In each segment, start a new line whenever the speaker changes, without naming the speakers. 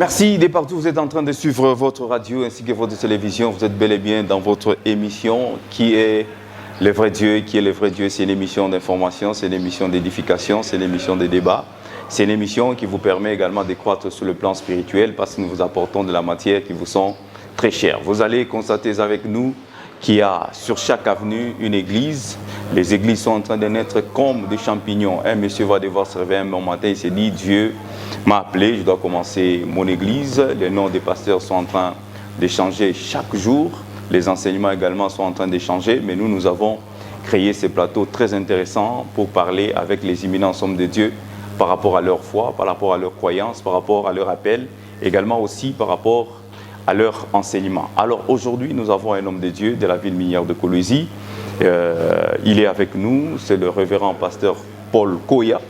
Merci de partout. Vous êtes en train de suivre votre radio ainsi que votre télévision. Vous êtes bel et bien dans votre émission qui est le vrai Dieu. Qui est le vrai Dieu? C'est une émission d'information, c'est une émission d'édification, c'est une émission de débat. C'est une émission qui vous permet également de croître sur le plan spirituel parce que nous vous apportons de la matière qui vous sont très chères. Vous allez constater avec nous qu'il y a sur chaque avenue une église. Les églises sont en train de naître comme des champignons. Un monsieur va devoir se réveiller un bon matin, il s'est dit, Dieu m'a appelé, je dois commencer mon église. Les noms des pasteurs sont en train de changer chaque jour. Les enseignements également sont en train de changer. Mais nous avons créé ces plateaux très intéressants pour parler avec les éminents hommes de Dieu par rapport à leur foi, par rapport à leur croyance, par rapport à leur appel, également aussi par rapport à leur enseignement. Alors aujourd'hui, nous avons un homme de Dieu de la ville minière de Kolwezi. Il est avec nous, c'est le révérend pasteur Paul Koya.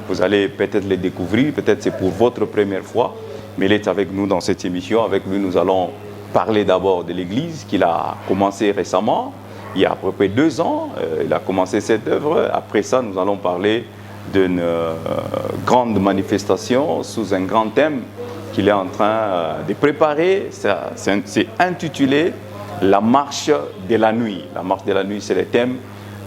Vous allez peut-être le découvrir, peut-être c'est pour votre première fois, mais il est avec nous dans cette émission. Avec lui, nous allons parler d'abord de l'église qu'il a commencé récemment, il y a à peu près 2 ans. Il a commencé cette œuvre. Après ça, nous allons parler d'une grande manifestation sous un grand thème qu'il est en train de préparer. C'est intitulé « La marche de la nuit ». La marche de la nuit, c'est le thème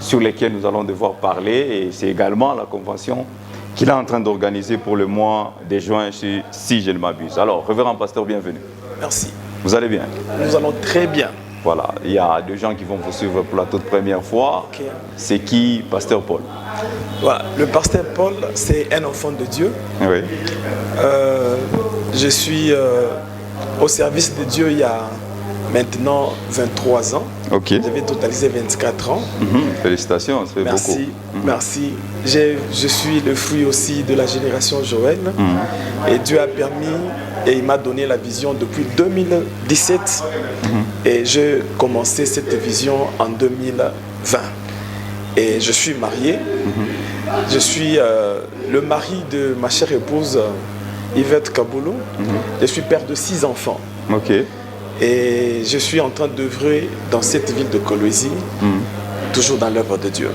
sur lesquels nous allons devoir parler et c'est également la convention qu'il est en train d'organiser pour le mois de juin, si je ne m'abuse. Alors, révérend pasteur, bienvenue.
Merci.
Vous allez bien?
Nous allons très bien.
Voilà, il y a 2 gens qui vont vous suivre pour la toute première fois.
Okay.
C'est qui, pasteur Paul?
Voilà, le pasteur Paul, c'est un enfant de Dieu.
Oui.
Je suis au service de Dieu il y a maintenant 23 ans.
Ok.
J'avais totalisé 24 ans.
Félicitations, ça fait beaucoup.
Merci, merci. Je suis le fruit aussi de la génération Joël. Et Dieu a permis et il m'a donné la vision depuis 2017. Et j'ai commencé cette vision en 2020. Et je suis marié. Je suis le mari de ma chère épouse Yvette Kaboulou. Je suis père de 6 enfants.
Ok.
Et je suis en train d'œuvrer dans cette ville de Kolwezi, toujours dans l'œuvre de Dieu.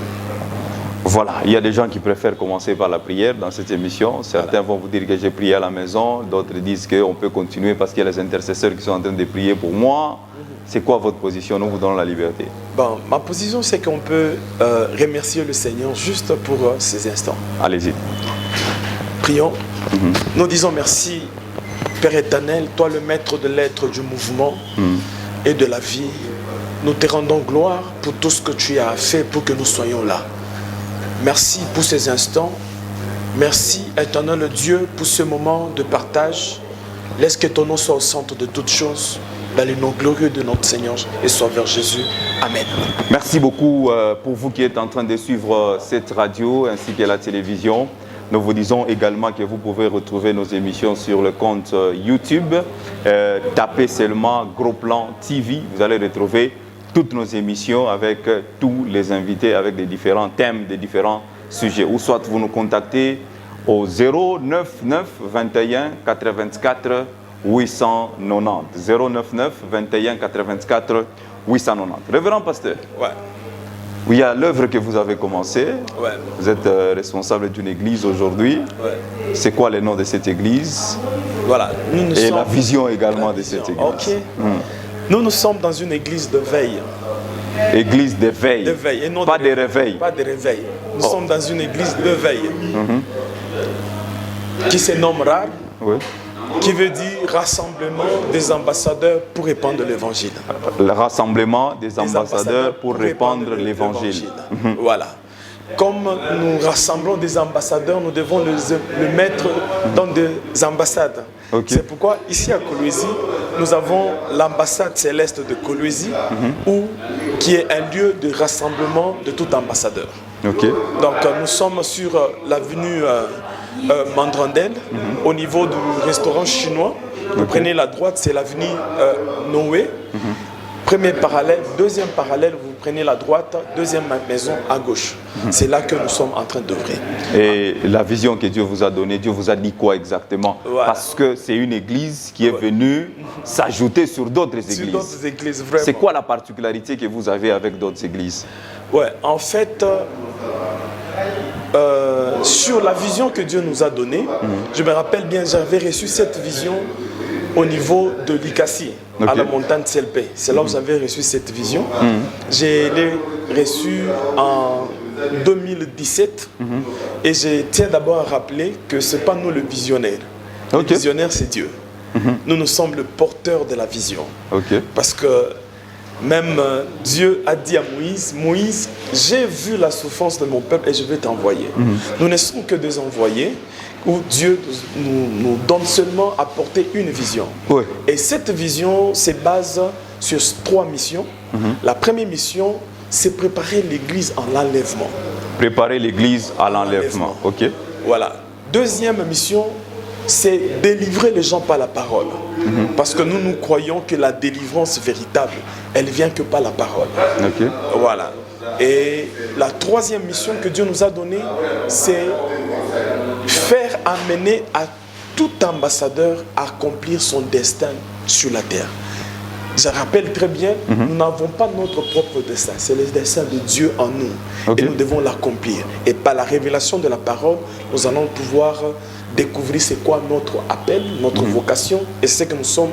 Voilà, il y a des gens qui préfèrent commencer par la prière dans cette émission. Certains vont vous dire que j'ai prié à la maison, d'autres disent qu'on peut continuer parce qu'il y a les intercesseurs qui sont en train de prier pour moi. C'est quoi votre position? Nous vous donnons la liberté.
Bon, ma position, c'est qu'on peut remercier le Seigneur juste pour ces instants.
Allez-y.
Prions. Nous disons merci, Père éternel, toi le maître de l'être du mouvement et de la vie. Nous te rendons gloire pour tout ce que tu as fait pour que nous soyons là. Merci pour ces instants. Merci, éternel Dieu, pour ce moment de partage. Laisse que ton nom soit au centre de toutes choses, dans le nom glorieux de notre Seigneur et Sauveur Jésus. Amen.
Merci beaucoup pour vous qui êtes en train de suivre cette radio ainsi que la télévision. Nous vous disons également que vous pouvez retrouver nos émissions sur le compte YouTube. Tapez seulement Gros Plan TV. Vous allez retrouver toutes nos émissions avec tous les invités, avec des différents thèmes, des différents sujets. Ou soit vous nous contactez au 099 21 84 890. 099 21 84 890. Révérend pasteur.
Ouais.
Oui, il y a l'œuvre que vous avez commencée.
Ouais.
Vous êtes responsable d'une église aujourd'hui.
Ouais.
C'est quoi le nom de cette église?
Voilà. Nous
Et
sommes...
la vision également de cette église.
Ok. Nous sommes dans une église de veille.
Église de veille.
De veille. Et non
pas de réveil.
Pas de réveil. Nous sommes dans une église de veille. Qui se nomme RAR.
Oui.
Qui veut dire rassemblement des ambassadeurs pour répandre l'évangile.
Le rassemblement des ambassadeurs pour répandre l'évangile.
Voilà. Comme nous rassemblons des ambassadeurs, nous devons le mettre dans des ambassades. Okay. C'est pourquoi ici à Kolwezi, nous avons l'ambassade céleste de Kolwezi, qui est un lieu de rassemblement de tout ambassadeur.
Okay.
Donc nous sommes sur l'avenue Mandrandel, au niveau du restaurant chinois. Vous prenez la droite, c'est l'avenue Noé. Premier parallèle, deuxième parallèle, vous prenez la droite, deuxième maison à gauche. C'est là que nous sommes en train d'œuvrer.
Et la vision que Dieu vous a donnée, Dieu vous a dit quoi exactement? Parce que c'est une église qui est venue s'ajouter sur d'autres églises.
Sur d'autres églises, vraiment.
C'est quoi la particularité que vous avez avec d'autres églises?
Ouais, en fait, sur la vision que Dieu nous a donnée, je me rappelle bien, j'avais reçu cette vision au niveau de l'Ikassi, à
Ok.
la montagne CLP. C'est là où j'avais reçu cette vision. Je l'ai reçue en 2017 et je tiens d'abord à rappeler que ce n'est pas nous le visionnaire.
Ok.
Le visionnaire, c'est Dieu. Nous sommes le porteur de la vision.
Ok.
Parce que même Dieu a dit à Moïse, Moïse, j'ai vu la souffrance de mon peuple et je vais t'envoyer. Nous ne sommes que des envoyés où Dieu nous donne seulement à porter une vision.
Oui.
Et cette vision se base sur 3 missions. La première mission, c'est préparer l'Église en l'enlèvement.
Préparer l'église à l'enlèvement. Ok.
Voilà. Deuxième mission, c'est délivrer les gens par la parole. Parce que nous croyons que la délivrance véritable, elle vient que par la parole.
Ok.
Voilà. Et la troisième mission que Dieu nous a donnée, c'est faire amener à tout ambassadeur à accomplir son destin sur la terre. Je rappelle très bien, nous n'avons pas notre propre destin, c'est le destin de Dieu en nous.
Ok.
Et nous devons l'accomplir. Et par la révélation de la parole, nous allons pouvoir découvrir c'est quoi notre appel, notre vocation, et c'est que nous sommes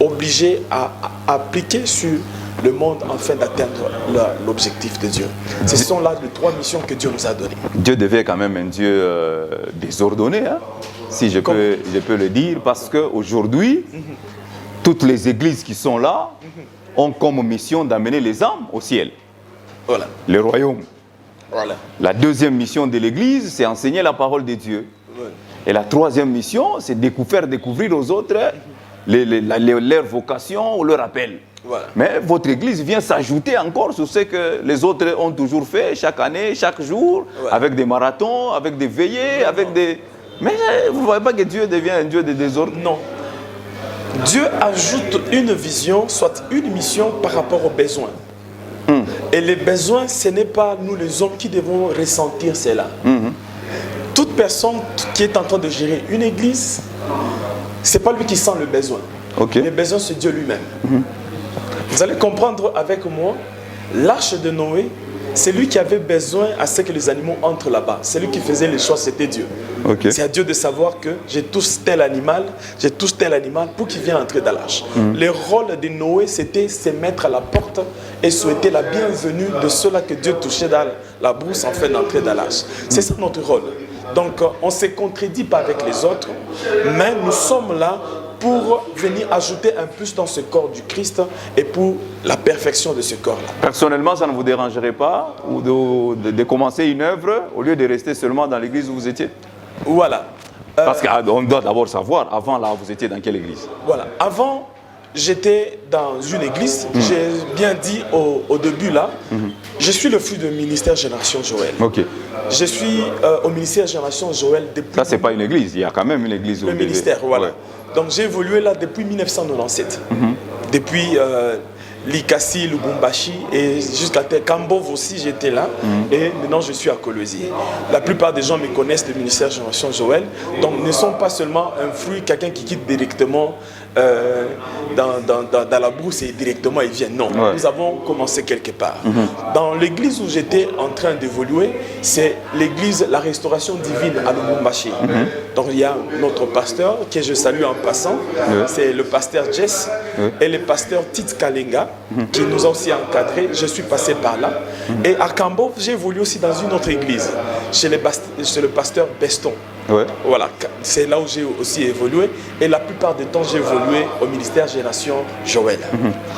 obligés à appliquer sur le monde afin d'atteindre l'objectif de Dieu. Ce sont là les 3 missions que Dieu nous a données.
Dieu devait quand même un Dieu désordonné, hein, si je peux le dire, parce qu'aujourd'hui, toutes les églises qui sont là ont comme mission d'amener les âmes au ciel,
Voilà.
le royaume.
Voilà.
La deuxième mission de l'église, c'est enseigner la parole de Dieu.
Voilà.
Et la troisième mission, c'est de faire découvrir aux autres leur vocation ou leur appel.
Voilà.
Mais votre église vient s'ajouter encore sur ce que les autres ont toujours fait, chaque année, chaque jour,
Voilà.
avec des marathons, avec des veillées, avec des... Mais vous ne voyez pas que Dieu devient un Dieu de désordre?
Non. Dieu ajoute une vision, soit une mission par rapport aux besoins. Et les besoins, ce n'est pas nous les hommes qui devons ressentir cela. Toute personne qui est en train de gérer une église, ce n'est pas lui qui sent le besoin.
Ok.
Le besoin, c'est Dieu lui-même. Vous allez comprendre avec moi, l'arche de Noé, c'est lui qui avait besoin à ce que les animaux entrent là-bas. C'est lui qui faisait les choix, c'était Dieu.
Ok.
C'est à Dieu de savoir que j'ai tous tel animal pour qu'il vienne entrer dans l'arche. Le rôle de Noé, c'était se mettre à la porte et souhaiter la bienvenue de ceux-là que Dieu touchait dans la brousse afin d'entrer dans l'arche. C'est ça notre rôle. Donc on ne se contredit pas avec les autres, mais nous sommes là pour venir ajouter un plus dans ce corps du Christ et pour la perfection de ce corps-là.
Personnellement, ça ne vous dérangerait pas ou de commencer une œuvre au lieu de rester seulement dans l'église où vous étiez?
Voilà.
Parce qu'on doit d'abord savoir, avant là, vous étiez dans quelle église?
Voilà. Avant, j'étais dans une église. J'ai bien dit au début là, je suis le fruit du ministère Génération Joël.
Ok.
Je suis au ministère Génération Joël depuis
Ça, c'est pas une église. Il y a quand même une église au
le
début.
ministère. Voilà.
Ouais.
Donc j'ai évolué là depuis 1997. Depuis Likassi, Lubumbashi et jusqu'à Kambov aussi j'étais là. Et maintenant je suis à Kolwezi. La plupart des gens me connaissent du ministère Génération Joël. Donc ne sont pas seulement un fruit, quelqu'un qui quitte directement dans la brousse et directement il vient. Non,
Ouais.
nous avons commencé quelque part. Dans l'église où j'étais en train d'évoluer, c'est l'église La Restauration Divine à Lubumbashi. Donc il y a notre pasteur que je salue en passant, c'est le pasteur Jess et le pasteur Tite Kalenga qui nous a aussi encadrés. Je suis passé par là. Et à Kambov, j'ai évolué aussi dans une autre église, chez le pasteur Beston.
Ouais.
Voilà, c'est là où j'ai aussi évolué. Et la plupart du temps, j'ai évolué au ministère Génération Joël.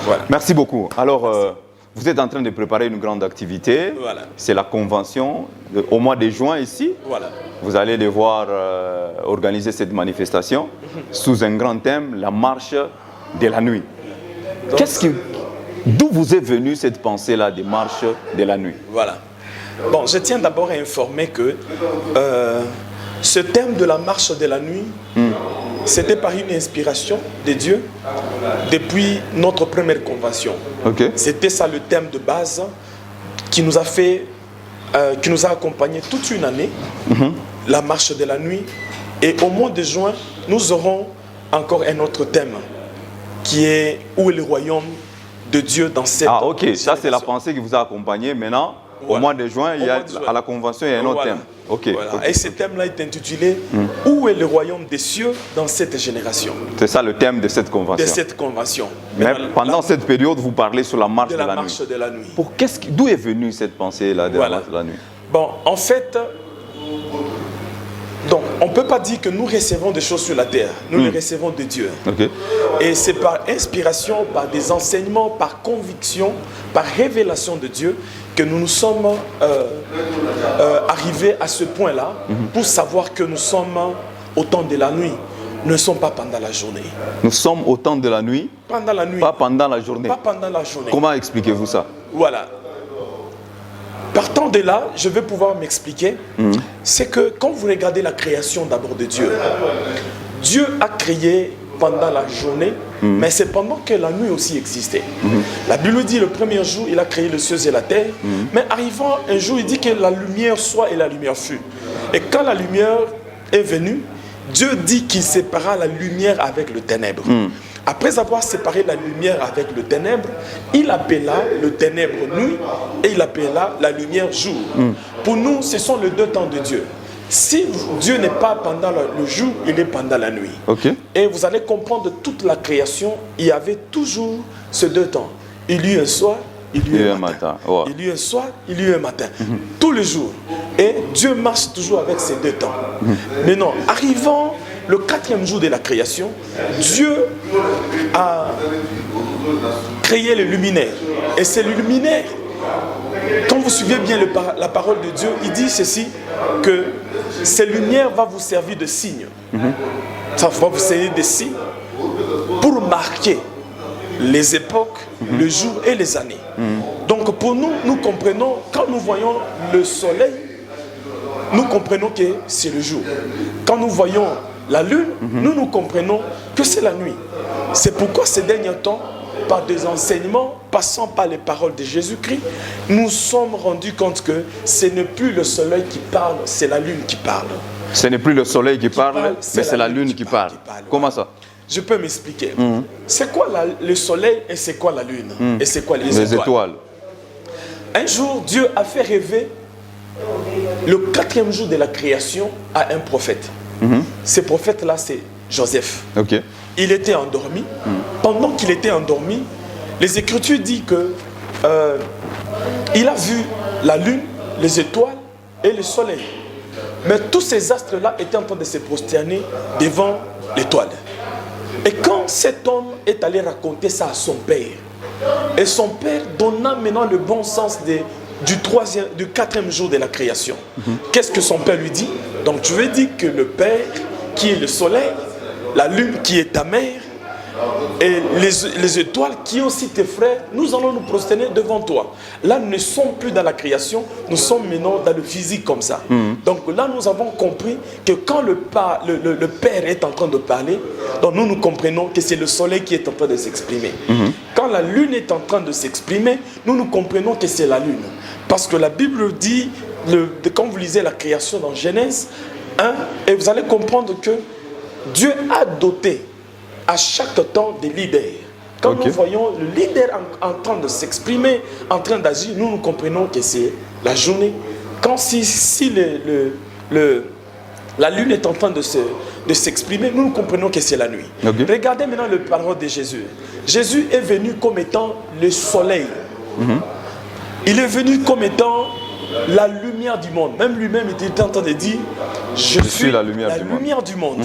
Voilà.
Merci beaucoup. Alors, vous êtes en train de préparer une grande activité.
Voilà.
C'est la convention au mois de juin ici.
Voilà.
Vous allez devoir organiser cette manifestation sous un grand thème, la marche de la nuit.
Donc,
D'où vous est venue cette pensée-là de marche de la nuit?
Voilà. Bon, je tiens d'abord à informer que ce thème de la marche de la nuit, c'était par une inspiration de Dieu depuis notre première convention.
Ok.
C'était ça le thème de base qui nous a fait, qui nous a accompagnés toute une année, la marche de la nuit. Et au mois de juin, nous aurons encore un autre thème qui est où est le royaume de Dieu dans cette...
Ah ok, ça c'est la pensée qui vous a accompagné. Maintenant, Au mois de juin, à la convention, il y a un autre thème.
Okay. Et ce thème-là est intitulé « Où est le royaume des cieux dans cette génération ?»
C'est ça le thème de cette convention.
De cette convention.
Mais pendant cette période, vous parlez sur la marche de la nuit.
De la nuit.
D'où est venue cette pensée-là de la marche de la nuit?
Bon, en fait, donc, on ne peut pas dire que nous recevons des choses sur la terre. Nous les recevons de Dieu.
Okay.
Et c'est par inspiration, par des enseignements, par conviction, par révélation de Dieu que nous nous sommes arrivés à ce point-là pour savoir que nous sommes au temps de la nuit. Nous ne sommes pas pendant la journée.
Nous sommes au temps de la nuit?
Pendant la nuit.
Pas pendant la journée?
Pas pendant la journée.
Comment expliquez-vous ça?
Voilà. Partant de là, je vais pouvoir m'expliquer. C'est que quand vous regardez la création d'abord de Dieu, Dieu a créé pendant la journée, mais c'est pendant que la nuit aussi existait. La Bible dit le premier jour, il a créé les cieux et la terre, mais arrivant un jour, il dit que la lumière soit et la lumière fut. Et quand la lumière est venue, Dieu dit qu'il sépara la lumière avec le ténèbre. Après avoir séparé la lumière avec le ténèbre, il appela le ténèbre nuit et il appela la lumière jour. Pour nous, ce sont les deux temps de Dieu. Si Dieu n'est pas pendant le jour, il est pendant la nuit.
Okay.
Et vous allez comprendre toute la création, il y avait toujours ces deux temps. Il y eut un soir, il y eut un matin. Wow. Il y eut un soir, il y eut un matin. Tous les jours. Et Dieu marche toujours avec ces deux temps. Maintenant, arrivant le 4e jour de la création, Dieu a créé les luminaires. Et ces luminaires, quand vous suivez bien la parole de Dieu, il dit ceci, que ces lumières vont vous servir de signe. Ça va vous servir de signe pour marquer les époques, le jour et les années. Donc pour nous, nous comprenons, quand nous voyons le soleil, nous comprenons que c'est le jour. Quand nous voyons la lune, nous comprenons que c'est la nuit. C'est pourquoi ces derniers temps, par des enseignements, passant par les paroles de Jésus-Christ, nous sommes rendus compte que ce n'est plus le soleil qui parle, c'est la lune qui parle.
Ce n'est plus le soleil qui parle, mais c'est la lune qui parle. Comment ça?
Je peux m'expliquer. C'est quoi le soleil et c'est quoi la lune? Et c'est quoi les étoiles? Un jour, Dieu a fait rêver le 4e jour de la création à un prophète. Ce prophète-là, c'est Joseph.
Okay.
Il était endormi. Pendant qu'il était endormi, les Écritures disent que il a vu la lune, les étoiles et le soleil. Mais tous ces astres-là étaient en train de se prosterner devant l'étoile. Et quand cet homme est allé raconter ça à son père, et son père donna maintenant le bon sens du 4e jour de la création. Qu'est-ce que son père lui dit? Donc tu veux dire que le Père, qui est le soleil, la lune qui est ta mère, et les étoiles qui sont aussi tes frères, nous allons nous prosterner devant toi. Là, nous ne sommes plus dans la création, nous sommes maintenant dans le physique comme ça. Donc là, nous avons compris que quand le Père est en train de parler, donc nous comprenons que c'est le soleil qui est en train de s'exprimer. Quand la lune est en train de s'exprimer, nous comprenons que c'est la lune. Parce que la Bible dit, quand vous lisez la création dans Genèse 1, et vous allez comprendre que Dieu a doté à chaque temps des leaders. Quand nous voyons le leader en train de s'exprimer, en train d'agir, nous comprenons que c'est la journée. Quand si la lune est en train de s'exprimer, nous comprenons que c'est la nuit. Regardez maintenant le parole de Jésus. Jésus est venu comme étant le soleil. Il est venu comme étant la lumière du monde. Même lui-même était en train de dire, je suis la lumière du monde.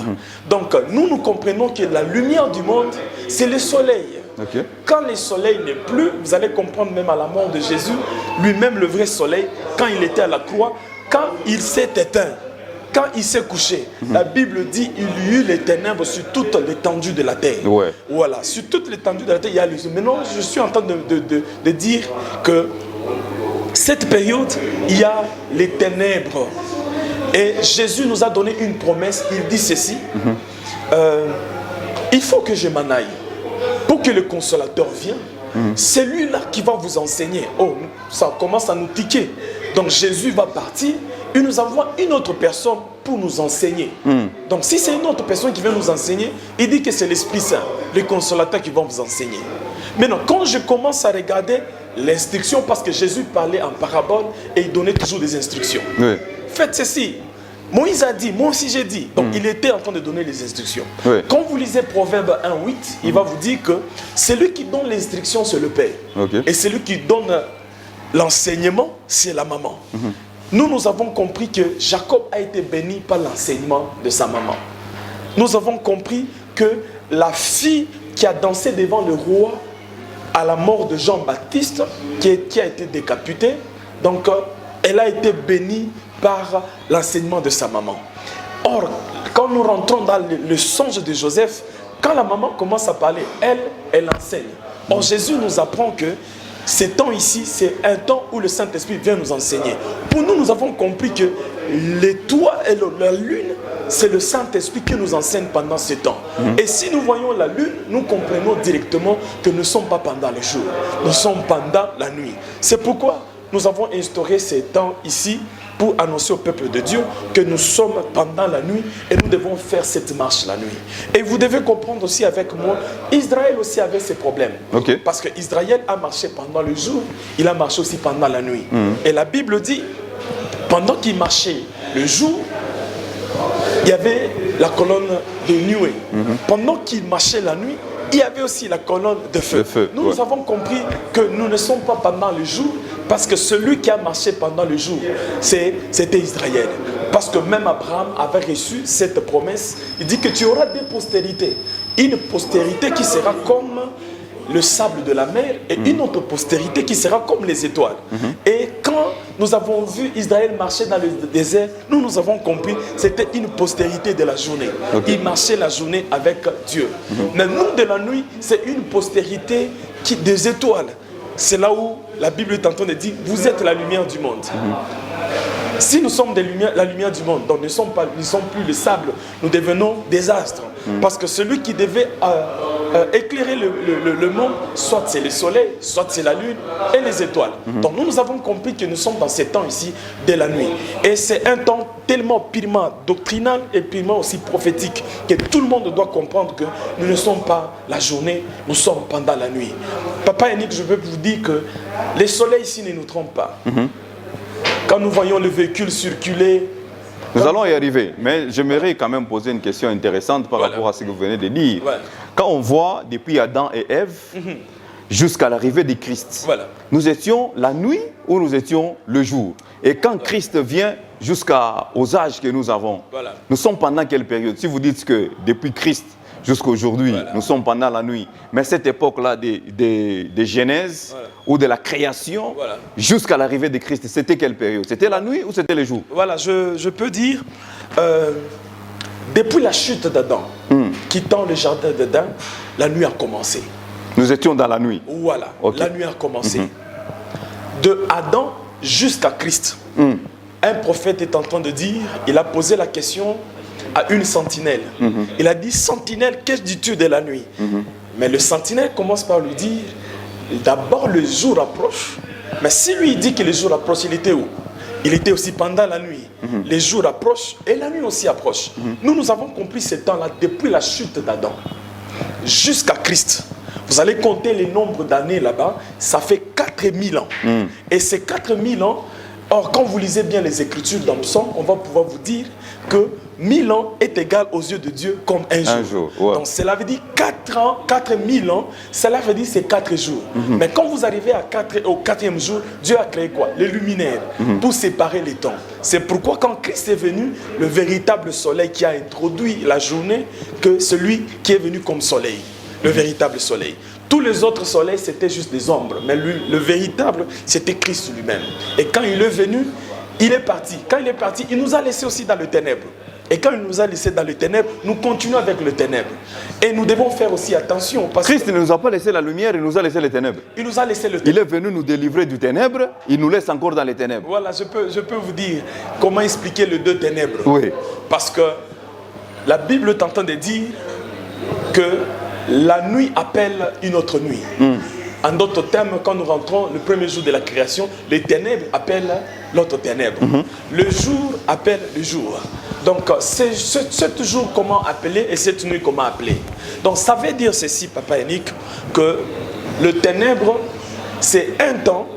Donc nous comprenons que la lumière du monde, c'est le soleil. Quand le soleil n'est plus, vous allez comprendre même à la mort de Jésus, lui-même le vrai soleil, quand il était à la croix, quand il s'est éteint, quand il s'est couché, la Bible dit il y eut les ténèbres sur toute l'étendue de la terre. Voilà, sur toute l'étendue de la terre, il y a les... Maintenant, je suis en train de dire que cette période, il y a les ténèbres. Et Jésus nous a donné une promesse. Il dit ceci. Il faut que je m'en aille pour que le consolateur vienne. C'est lui-là qui va vous enseigner. Oh, ça commence à nous tiquer. Donc Jésus va partir. Il nous envoie une autre personne pour nous enseigner. Donc si c'est une autre personne qui vient nous enseigner, il dit que c'est l'Esprit Saint. les consolateurs qui vont vous enseigner. Maintenant, quand je commence à regarder l'instruction, parce que Jésus parlait en parabole et il donnait toujours des instructions.
Oui.
Faites ceci. Moïse a dit, moi aussi j'ai dit. Donc il était en train de donner les instructions.
Oui.
Quand vous lisez Proverbe 1:8, il va vous dire que celui qui donne l'instruction, c'est le père.
Ok.
Et celui qui donne l'enseignement, c'est la maman. Nous avons compris que Jacob a été béni par l'enseignement de sa maman. Nous avons compris que la fille qui a dansé devant le roi à la mort de Jean-Baptiste, qui a été décapité, donc elle a été bénie par l'enseignement de sa maman. Or, quand nous rentrons dans le songe de Joseph, quand la maman commence à parler, elle enseigne. Or, Jésus nous apprend que ce temps ici, c'est un temps où le Saint-Esprit vient nous enseigner. Pour nous, nous avons compris que l'étoile et la lune, c'est le Saint-Esprit qui nous enseigne pendant ce temps. Et si nous voyons la lune, nous comprenons directement que nous ne sommes pas pendant le jour, nous sommes pendant la nuit. C'est pourquoi nous avons instauré ces temps ici pour annoncer au peuple de Dieu que nous sommes pendant la nuit et nous devons faire cette marche la nuit. Et vous devez comprendre aussi avec moi, Israël aussi avait ses problèmes.
Okay.
Parce qu'Israël a marché pendant le jour, il a marché aussi pendant la nuit. Et la Bible dit, pendant qu'il marchait le jour, il y avait la colonne de nuée. Pendant qu'il marchait la nuit, il y avait aussi la colonne de feu. Nous avons compris que nous ne sommes pas pendant le jour, parce que celui qui a marché pendant le jour, c'était Israël. Parce que même Abraham avait reçu cette promesse. Il dit que tu auras des postérités. Une postérité qui sera comme le sable de la mer et une autre postérité qui sera comme les étoiles. Et quand nous avons vu Israël marcher dans le désert, nous avons compris que c'était une postérité de la journée. Il marchait la journée avec Dieu. Mais nous, de la nuit, c'est une postérité des étoiles. C'est là où la Bible est en train de dire, vous êtes la lumière du monde. Si nous sommes la lumière du monde, donc nous ne sommes plus le sable, nous devenons des astres. Parce que celui qui devait éclairer le monde, soit c'est le soleil, soit c'est la lune et les étoiles. Donc nous avons compris que nous sommes dans ces temps ici de la nuit. Et c'est un temps tellement purement doctrinal et purement aussi prophétique que tout le monde doit comprendre que nous ne sommes pas la journée, nous sommes pendant la nuit. Papa Yannick, je veux vous dire que les soleils ici ne nous trompent pas. Quand nous voyons le véhicule circuler...
Nous allons y arriver, mais j'aimerais quand même poser une question intéressante par rapport à ce que vous venez de dire. Quand on voit depuis Adam et Ève jusqu'à l'arrivée de Christ, nous étions la nuit ou nous étions le jour? Et quand Christ vient jusqu'aux âges que nous avons, nous sommes pendant quelle période? Si vous dites que depuis Christ jusqu'à aujourd'hui, nous sommes pendant la nuit. Mais cette époque-là de Genèse ou de la création jusqu'à l'arrivée de Christ, c'était quelle période? C'était la nuit ou c'était le jour?
Voilà, je peux dire, depuis la chute d'Adam, quittant le jardin d'Éden, la nuit a commencé.
Nous étions dans la nuit.
Voilà, la nuit a commencé. De Adam jusqu'à Christ. Un prophète est en train de dire, il a posé la question à une sentinelle. Il a dit, sentinelle, qu'est-ce que dis-tu de la nuit? Mais le sentinelle commence par lui dire, d'abord le jour approche. Mais si lui dit que le jour approche, il était où? Il était aussi pendant la nuit. Les jours approchent et la nuit aussi approche. Nous avons compris ce temps-là depuis la chute d'Adam jusqu'à Christ. Vous allez compter les nombres d'années là-bas, ça fait 4000 ans. Et ces 4000 ans, or quand vous lisez bien les Écritures dans le Psaume, on va pouvoir vous dire que 1000 ans est égal aux yeux de Dieu comme un jour. Donc cela veut dire 4000 ans, cela veut dire c'est 4 jours. Mais quand vous arrivez au 4e jour, Dieu a créé quoi? Les luminaires, pour séparer les temps. C'est pourquoi quand Christ est venu, le véritable soleil qui a introduit la journée, que celui qui est venu comme soleil, le véritable soleil. Tous les autres soleils, c'était juste des ombres. Mais lui, le véritable, c'était Christ lui-même. Et quand il est venu, il est parti. Quand il est parti, il nous a laissés aussi dans le ténèbre. Et quand il nous a laissés dans le ténèbre, nous continuons avec le ténèbre. Et nous devons faire aussi attention. Parce
Christ ne nous a pas laissé la lumière, il nous a laissé les ténèbres.
Il nous a laissé le ténèbre.
Il est venu nous délivrer du ténèbre, il nous laisse encore dans les ténèbres.
Voilà, je peux vous dire comment expliquer les deux ténèbres.
Oui.
Parce que la Bible est en train de dire que la nuit appelle une autre nuit. En d'autres termes, quand nous rentrons le premier jour de la création, les ténèbres appellent l'autre ténèbre. Le jour appelle le jour. Donc, c'est toujours comment appeler et cette nuit comment appeler. Donc, ça veut dire ceci, Papa Yannick, que le ténèbre, c'est un temps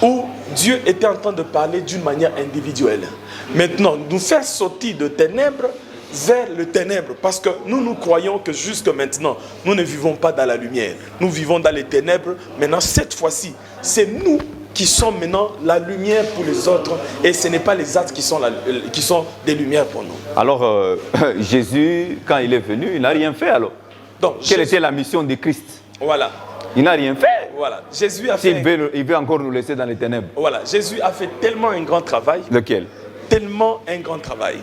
où Dieu était en train de parler d'une manière individuelle. Maintenant, nous faire sortir de ténèbres vers le ténèbre, parce que nous croyons que jusque maintenant, nous ne vivons pas dans la lumière. Nous vivons dans les ténèbres. Maintenant, cette fois-ci, c'est nous qui sommes maintenant la lumière pour les autres, et ce n'est pas les autres qui sont des lumières pour nous.
Alors, Jésus, quand il est venu, il n'a rien fait alors.
Donc,
quelle était la mission de Christ?
Voilà.
Il n'a rien fait.
Voilà. Jésus a fait...
Il veut encore nous laisser dans les ténèbres.
Voilà. Jésus a fait tellement un grand travail.
Lequel?
Tellement un grand travail.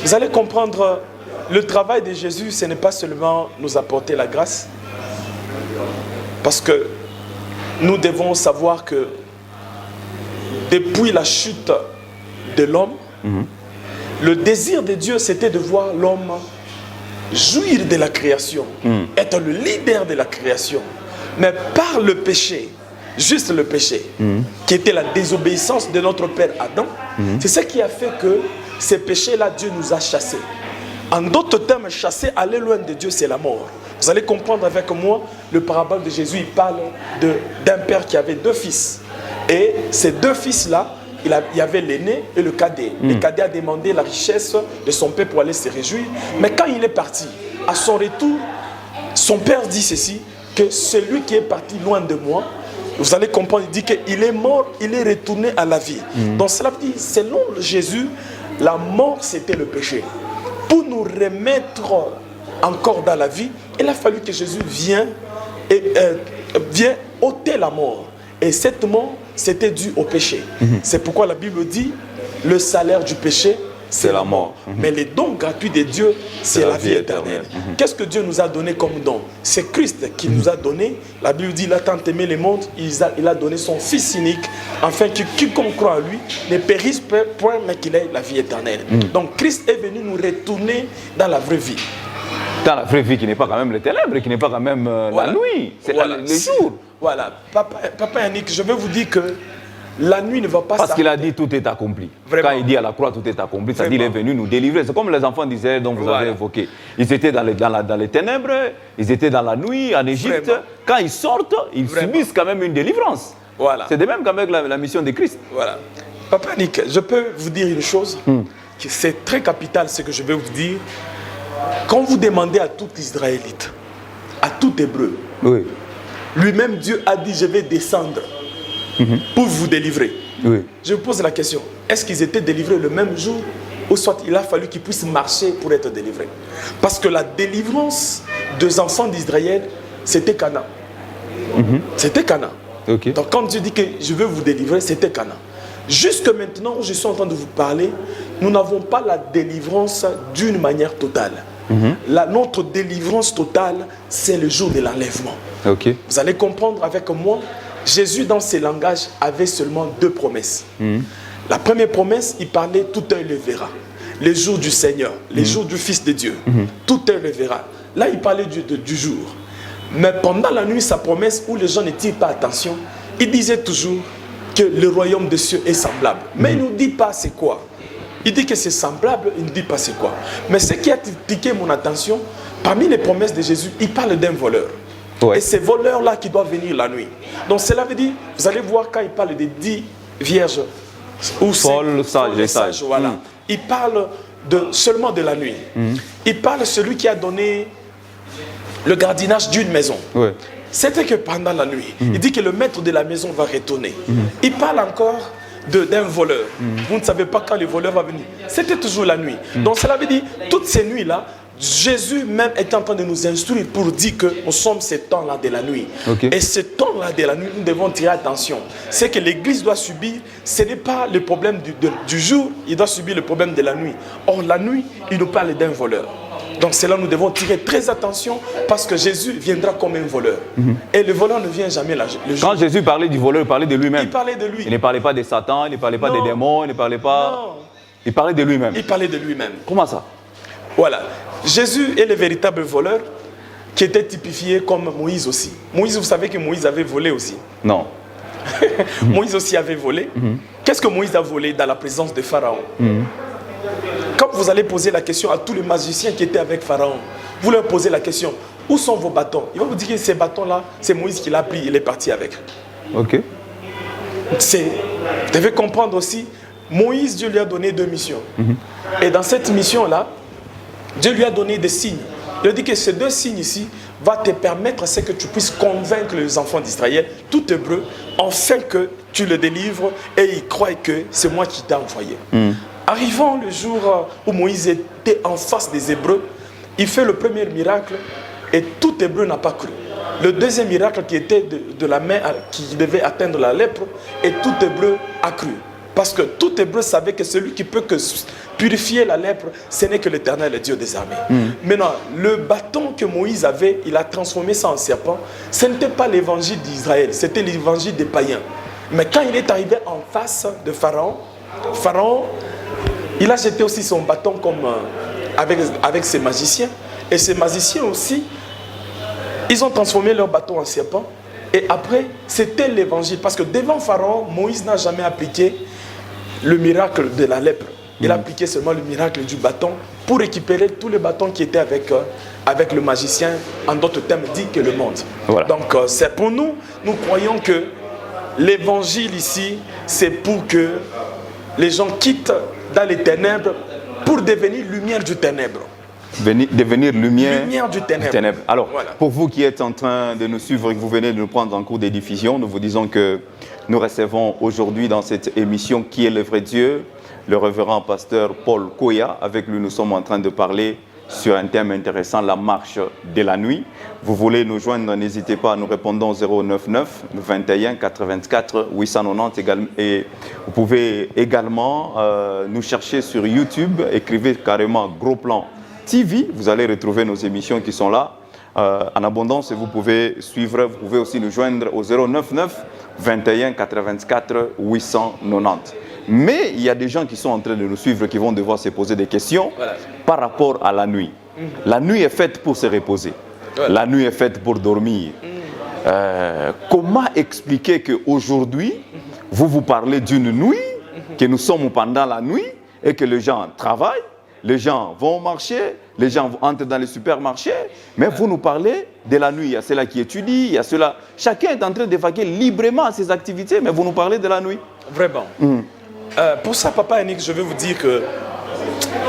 Vous allez comprendre, le travail de Jésus, ce n'est pas seulement nous apporter la grâce. Parce que nous devons savoir que depuis la chute de l'homme, le désir de Dieu, c'était de voir l'homme jouir de la création, être le leader de la création. Mais par le péché, juste le péché, qui était la désobéissance de notre père Adam, c'est ce qui a fait que ces péchés-là, Dieu nous a chassés. En d'autres termes, chasser, aller loin de Dieu, c'est la mort. Vous allez comprendre avec moi, le parabole de Jésus, il parle d'un père qui avait 2 fils. Et ces 2 fils-là, il y avait l'aîné et le cadet. Le cadet a demandé la richesse de son père pour aller se réjouir. Mais quand il est parti, à son retour, son père dit ceci, que celui qui est parti loin de moi, vous allez comprendre, il dit qu'il est mort, il est retourné à la vie. Donc cela veut dire, selon Jésus, la mort c'était le péché. Pour nous remettre encore dans la vie, il a fallu que Jésus vienne ôter la mort. Et cette mort, c'était dû au péché. C'est pourquoi la Bible dit, le salaire du péché, c'est la mort. Mais les dons gratuits de Dieu, c'est la vie éternelle. Qu'est-ce que Dieu nous a donné comme don? C'est Christ qui nous a donné. La Bible dit, il a tant aimé les mondes, il a donné son Fils unique, afin que quiconque croit en lui ne périsse point, mais qu'il ait la vie éternelle. Donc Christ est venu nous retourner dans la vraie vie.
Dans la vraie vie qui n'est pas quand même les ténèbres, qui n'est pas quand même la nuit, c'est le jour.
Voilà. Papa Yannick, je veux vous dire que la nuit ne va pas s'arrêter.
Parce qu'il a dit tout est accompli.
Vraiment.
Quand il dit à la croix tout est accompli, ça dit il est venu nous délivrer. C'est comme les enfants d'Israël dont vous avez évoqué. Ils étaient dans les ténèbres, ils étaient dans la nuit en Égypte.
Vraiment.
Quand ils sortent, ils subissent quand même une délivrance.
Voilà.
C'est de même qu'avec la mission de Christ.
Voilà. Papa Yannick, je peux vous dire une chose, que c'est très capital ce que je vais vous dire. Quand vous demandez à tout Israélite, à tout Hébreu, lui-même Dieu a dit je vais descendre pour vous délivrer. Je vous pose la question, est-ce qu'ils étaient délivrés le même jour ou soit il a fallu qu'ils puissent marcher pour être délivrés? Parce que la délivrance des enfants d'Israël, c'était Canaan. C'était Canaan. Donc quand Dieu dit que je veux vous délivrer, c'était Canaan. Jusque maintenant où je suis en train de vous parler, nous n'avons pas la délivrance d'une manière totale. Notre délivrance totale, c'est le jour de l'enlèvement. Vous allez comprendre avec moi, Jésus dans ses langages avait seulement 2 promesses. La première promesse, il parlait tout œil le verra. Les jours du Seigneur, les jours du Fils de Dieu, tout œil le verra. Là, il parlait du jour. Mais pendant la nuit, sa promesse où les gens ne tirent pas attention, il disait toujours que le royaume des cieux est semblable. Mais il ne nous dit pas c'est quoi. Il dit que c'est semblable, il ne dit pas c'est quoi. Mais ce qui a piqué mon attention, parmi les promesses de Jésus, il parle d'un voleur. Et ces voleurs-là qui doivent venir la nuit. Donc cela veut dire, vous allez voir quand il parle des 10 vierges, ou
folles, sages.
Voilà. Il parle seulement de la nuit. Il parle de celui qui a donné le gardiennage d'une maison. C'était que pendant la nuit. Il dit que le maître de la maison va retourner. Il parle encore d'un voleur. Vous ne savez pas quand le voleur va venir. C'était toujours la nuit. Donc cela veut dire, toutes ces nuits-là, Jésus même est en train de nous instruire pour dire que nous sommes ces temps-là de la nuit. Et ce temps-là de la nuit, nous devons tirer attention. Ce que l'Église doit subir, ce n'est pas le problème du jour, il doit subir le problème de la nuit. Or, la nuit, il nous parle d'un voleur. Donc c'est là nous devons tirer très attention parce que Jésus viendra comme un voleur. Et le voleur ne vient jamais le jour.
Quand Jésus parlait du voleur, il parlait de lui-même.
Il parlait de lui.
Il ne parlait pas de Satan, il ne parlait pas des démons, il ne parlait pas...
Non.
Il parlait de lui-même.
Il parlait de lui-même.
Comment ça?
Voilà. Jésus est le véritable voleur qui était typifié comme Moïse aussi. Moïse, vous savez que Moïse avait volé aussi.
Non.
Moïse aussi avait volé. Qu'est-ce que Moïse a volé dans la présence de Pharaon? Quand vous allez poser la question à tous les magiciens qui étaient avec Pharaon, vous leur posez la question, où sont vos bâtons? Il va vous dire que ces bâtons-là, c'est Moïse qui l'a pris, il est parti avec.
Ok.
Vous devez comprendre aussi, Moïse, Dieu lui a donné 2 missions. Et dans cette mission-là, Dieu lui a donné des signes. Il a dit que ces 2 signes ici vont te permettre à ce que tu puisses convaincre les enfants d'Israël, tout hébreu, afin que tu le délivres et ils croient que c'est moi qui t'ai envoyé. Arrivant le jour où Moïse était en face des Hébreux, il fait le premier miracle et tout Hébreu n'a pas cru. Le deuxième miracle qui était de la main qui devait atteindre la lèpre et tout Hébreu a cru. Parce que tout Hébreu savait que celui qui peut purifier la lèpre, ce n'est que l'Éternel, le Dieu des armées. Maintenant, le bâton que Moïse avait, il a transformé ça en serpent. Ce n'était pas l'évangile d'Israël, c'était l'évangile des païens. Mais quand il est arrivé en face de Pharaon, il a jeté aussi son bâton comme, avec ses magiciens. Et ces magiciens aussi, ils ont transformé leur bâton en serpent. Et après, c'était l'évangile. Parce que devant Pharaon, Moïse n'a jamais appliqué le miracle de la lèpre. Il a appliqué seulement le miracle du bâton pour récupérer tous les bâtons qui étaient avec le magicien. En d'autres termes, dit que le monde.
Voilà.
Donc, c'est pour nous, nous croyons que l'évangile ici, c'est pour que les gens quittent dans les ténèbres pour devenir lumière du ténèbre.
Devenir lumière
du ténèbre.
Alors,
voilà.
Pour vous qui êtes en train de nous suivre et que vous venez de nous prendre en cours d'édification, nous vous disons que nous recevons aujourd'hui dans cette émission Qui est le vrai Dieu, le révérend pasteur Paul Koya. Avec lui, nous sommes en train de parler sur un thème intéressant, la marche de la nuit. Vous voulez nous joindre, n'hésitez pas, nous répondons 099 21 84 890 et vous pouvez également nous chercher sur YouTube, écrivez carrément Gros Plan TV, vous allez retrouver nos émissions qui sont là en abondance et vous pouvez suivre, vous pouvez aussi nous joindre au 099 21 84 890. Mais il y a des gens qui sont en train de nous suivre qui vont devoir se poser des questions par rapport à la nuit. La nuit est faite pour se reposer. La nuit est faite pour dormir. Comment expliquer qu'aujourd'hui, vous parlez d'une nuit, que nous sommes pendant la nuit et que les gens travaillent, les gens vont marcher, les gens entrent dans les supermarchés, mais vous nous parlez de la nuit. Il y a ceux-là qui étudient, il y a ceux-là. Chacun est en train de vaquer librement à ses activités, mais vous nous parlez de la nuit.
Vraiment. Pour ça, Papa Yannick, je vais vous dire que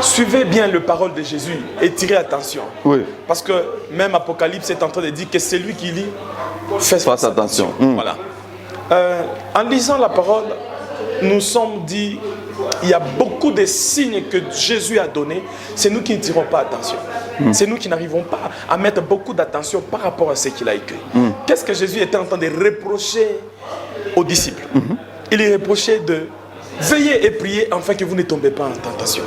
suivez bien la parole de Jésus et tirez attention.
Oui.
Parce que même Apocalypse est en train de dire que celui qui lit, fasse attention. Voilà. En lisant la parole, nous sommes dit, il y a beaucoup de signes que Jésus a donnés. C'est nous qui ne tirons pas attention. C'est nous qui n'arrivons pas à mettre beaucoup d'attention par rapport à ce qu'il a écrit. Qu'est-ce que Jésus était en train de reprocher aux disciples? Il les reprochait de veiller et prier afin que vous ne tombez pas en tentation.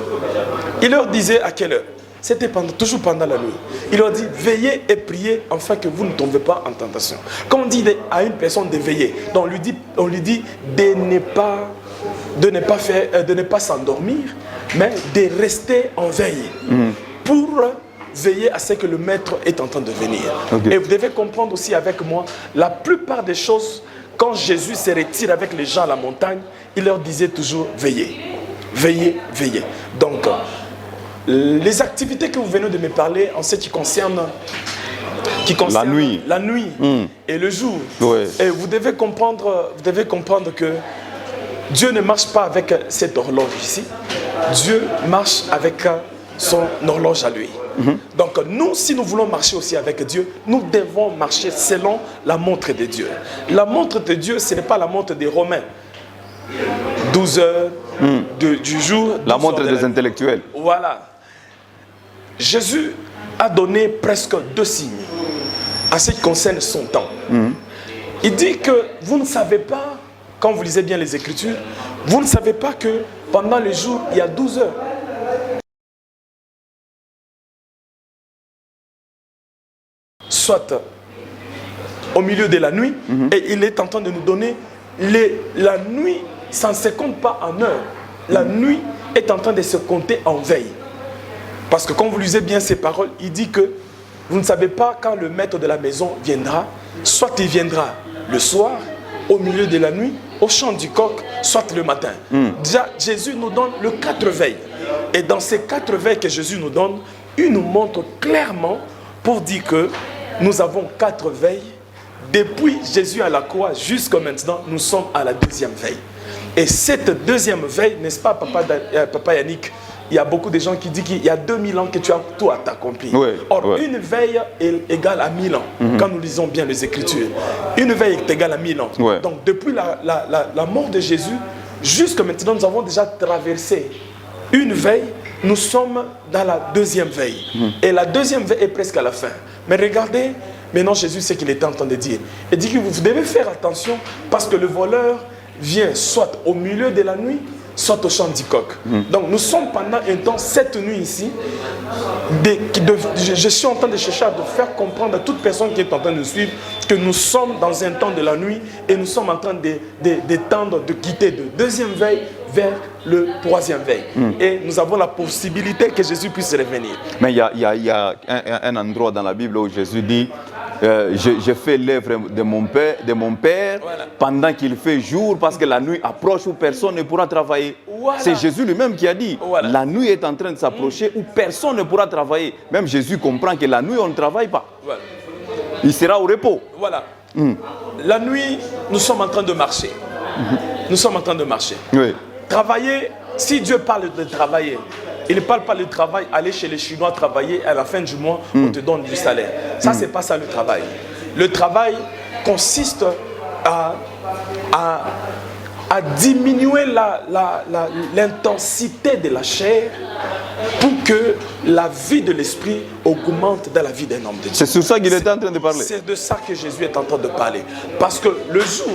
Il leur disait à quelle heure? C'était toujours pendant la nuit. Il leur dit veillez et priez afin que vous ne tombez pas en tentation. Quand on dit à une personne de veiller, donc on lui dit de ne pas s'endormir, mais de rester en veille pour veiller à ce que le maître est en train de venir. Et vous devez comprendre aussi avec moi, la plupart des choses, quand Jésus se retire avec les gens à la montagne, il leur disait toujours veillez, veillez, veillez. Donc, les activités que vous venez de me parler en ce qui concerne la nuit et le jour, et vous devez comprendre que Dieu ne marche pas avec cette horloge ici. Dieu marche avec son horloge à lui. Donc nous, si nous voulons marcher aussi avec Dieu, nous devons marcher selon la montre de Dieu. La montre de Dieu, ce n'est pas la montre des Romains. 12 heures du jour.
La montre des intellectuels.
Voilà. Jésus a donné presque 2 signes à ce qui concerne son temps. Il dit que vous ne savez pas, quand vous lisez bien les Écritures, vous ne savez pas que pendant le jour, il y a 12 heures. Soit au milieu de la nuit, et il est en train de nous donner la nuit, ça ne se compte pas en heures. La nuit est en train de se compter en veille. Parce que quand vous lisez bien ces paroles, il dit que vous ne savez pas quand le maître de la maison viendra, soit il viendra le soir, au milieu de la nuit, au chant du coq, soit le matin. Déjà, Jésus nous donne le 4 veilles. Et dans ces 4 veilles que Jésus nous donne, il nous montre clairement pour dire que nous avons 4 veilles. Depuis Jésus à la croix jusqu'à maintenant, nous sommes à la 2e veille. Et cette 2e veille, n'est-ce pas, Papa Yannick, il y a beaucoup de gens qui disent qu'il y a 2000 ans que tu as tout accompli.
Oui,
Or,
oui.
une veille est égale à 1000 ans, quand nous lisons bien les Écritures. Une veille est égale à 1000 ans.
Oui.
Donc, depuis la mort de Jésus, jusqu'à maintenant, nous avons déjà traversé une veille. Nous sommes dans la 2e veille. Et la 2e veille est presque à la fin. Mais regardez, maintenant Jésus sait qu'il était en train de dire. Il dit que vous devez faire attention parce que le voleur vient soit au milieu de la nuit, soit au chant du coq. Donc nous sommes pendant un temps, cette nuit ici, je suis en train de chercher à faire comprendre à toute personne qui est en train de suivre que nous sommes dans un temps de la nuit et nous sommes en train d'étendre, de quitter de 2e veille vers le 3e veille. Et nous avons la possibilité que Jésus puisse revenir.
Mais il y a un endroit dans la Bible où Jésus dit je fais l'œuvre de mon Père
Voilà.
pendant qu'il fait jour parce que la nuit approche où personne ne pourra travailler.
Voilà.
C'est Jésus lui-même qui a dit
Voilà.
la nuit est en train de s'approcher où personne ne pourra travailler. Même Jésus comprend que la nuit on ne travaille pas.
Voilà.
Il sera au repos.
Voilà. La nuit, nous sommes en train de marcher. Nous sommes en train de marcher.
Oui.
Travailler, si Dieu parle de travailler, il ne parle pas de travail, aller chez les Chinois travailler, à la fin du mois, on te donne du salaire. Ça, c'est pas ça le travail. Le travail consiste à diminuer l'intensité de la chair pour que la vie de l'esprit augmente dans la vie d'un homme de Dieu.
C'est sur ça qu'il était en train de parler.
C'est de ça que Jésus est en train de parler. Parce que le jour,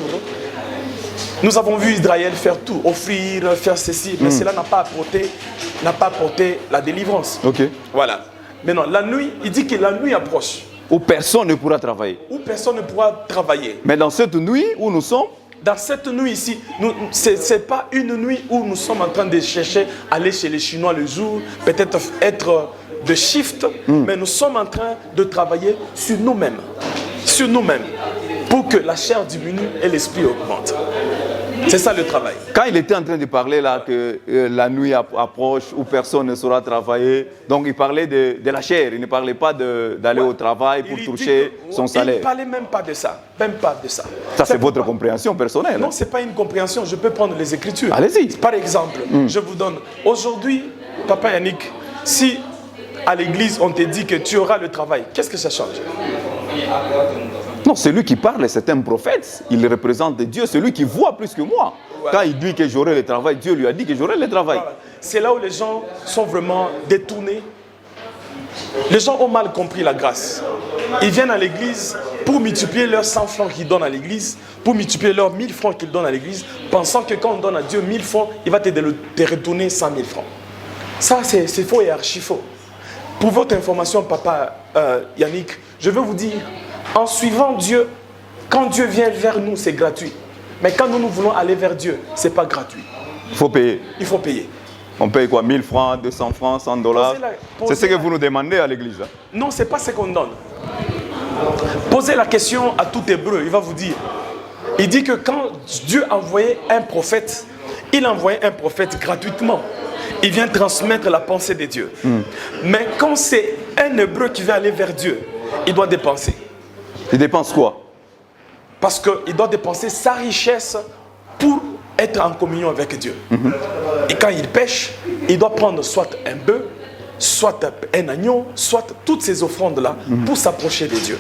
nous avons vu Israël faire tout, offrir, faire ceci, mais cela n'a pas apporté la délivrance.
Ok.
Voilà. Maintenant, la nuit, il dit que la nuit approche,
Où personne ne pourra travailler.
où personne ne pourra travailler.
Mais dans cette nuit où nous sommes,
Dans cette nuit ici, ce n'est pas une nuit où nous sommes en train de chercher à aller chez les Chinois le jour, peut-être être de shift, mais nous sommes en train de travailler sur nous-mêmes. Sur nous-mêmes. Pour que la chair diminue et l'esprit augmente. C'est ça le travail.
quand il était en train de parler là que la nuit approche où personne ne saura travailler, donc il parlait de la chair, il ne parlait pas d'aller au travail pour
Il
toucher
dit que-
son
Il
salaire.
ne parlait même pas de ça. Même pas de ça.
Ça c'est votre
pourquoi-
compréhension personnelle.
Non, ce n'est pas une compréhension. Je peux prendre les Écritures.
Allez-y.
Par exemple, je vous donne. Aujourd'hui, Papa Yannick, si à l'église on te dit que tu auras le travail, qu'est-ce que ça change?
Non, celui qui parle, c'est un prophète. Il représente Dieu, celui qui voit plus que moi.
Voilà.
Quand il dit que j'aurai le travail, Dieu lui a dit que j'aurai le travail.
Voilà. C'est là où les gens sont vraiment détournés. Les gens ont mal compris la grâce. Ils viennent à l'église pour multiplier leurs 100 francs qu'ils donnent à l'église, pour multiplier leurs 1000 francs qu'ils donnent à l'église, pensant que quand on donne à Dieu 1000 francs, il va te retourner 100 000 francs. Ça, c'est faux et archi faux. Pour votre information, Papa Yannick, je veux vous dire, en suivant Dieu, quand Dieu vient vers nous, c'est gratuit. Mais quand nous voulons aller vers Dieu, ce n'est pas gratuit.
Il faut payer.
Il faut payer.
On paye quoi? 1000 francs, 200 francs, 100 dollars. C'est ce que vous nous demandez à l'église. Hein?
Non, ce n'est pas ce qu'on donne. Posez la question à tout Hébreu, il va vous dire. Il dit que quand Dieu envoyait un prophète, il envoyait un prophète gratuitement. Il vient transmettre la pensée de Dieu. Mais quand c'est un Hébreu qui veut aller vers Dieu, il doit dépenser.
Il dépense quoi?
Parce qu'il doit dépenser sa richesse pour être en communion avec Dieu. Et quand il pêche, il doit prendre soit un bœuf, soit un agneau, soit toutes ces offrandes-là pour s'approcher de Dieu.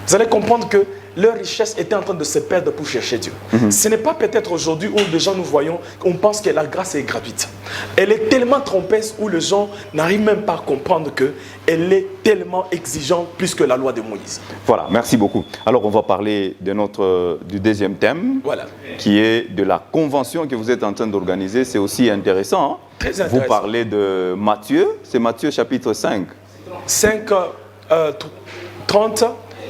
Vous allez comprendre que leur richesse était en train de se perdre pour chercher Dieu. Ce n'est pas peut-être aujourd'hui où les gens nous voyons, on pense que la grâce est gratuite. Elle est tellement trompeuse où les gens n'arrivent même pas à comprendre qu'elle est tellement exigeante plus que la loi de Moïse.
Voilà, merci beaucoup. Alors on va parler du deuxième thème,
Voilà.
qui est de la convention que vous êtes en train d'organiser. C'est aussi intéressant. Hein?
Très intéressant.
Vous parlez de Matthieu, c'est Matthieu chapitre 5.
5, 30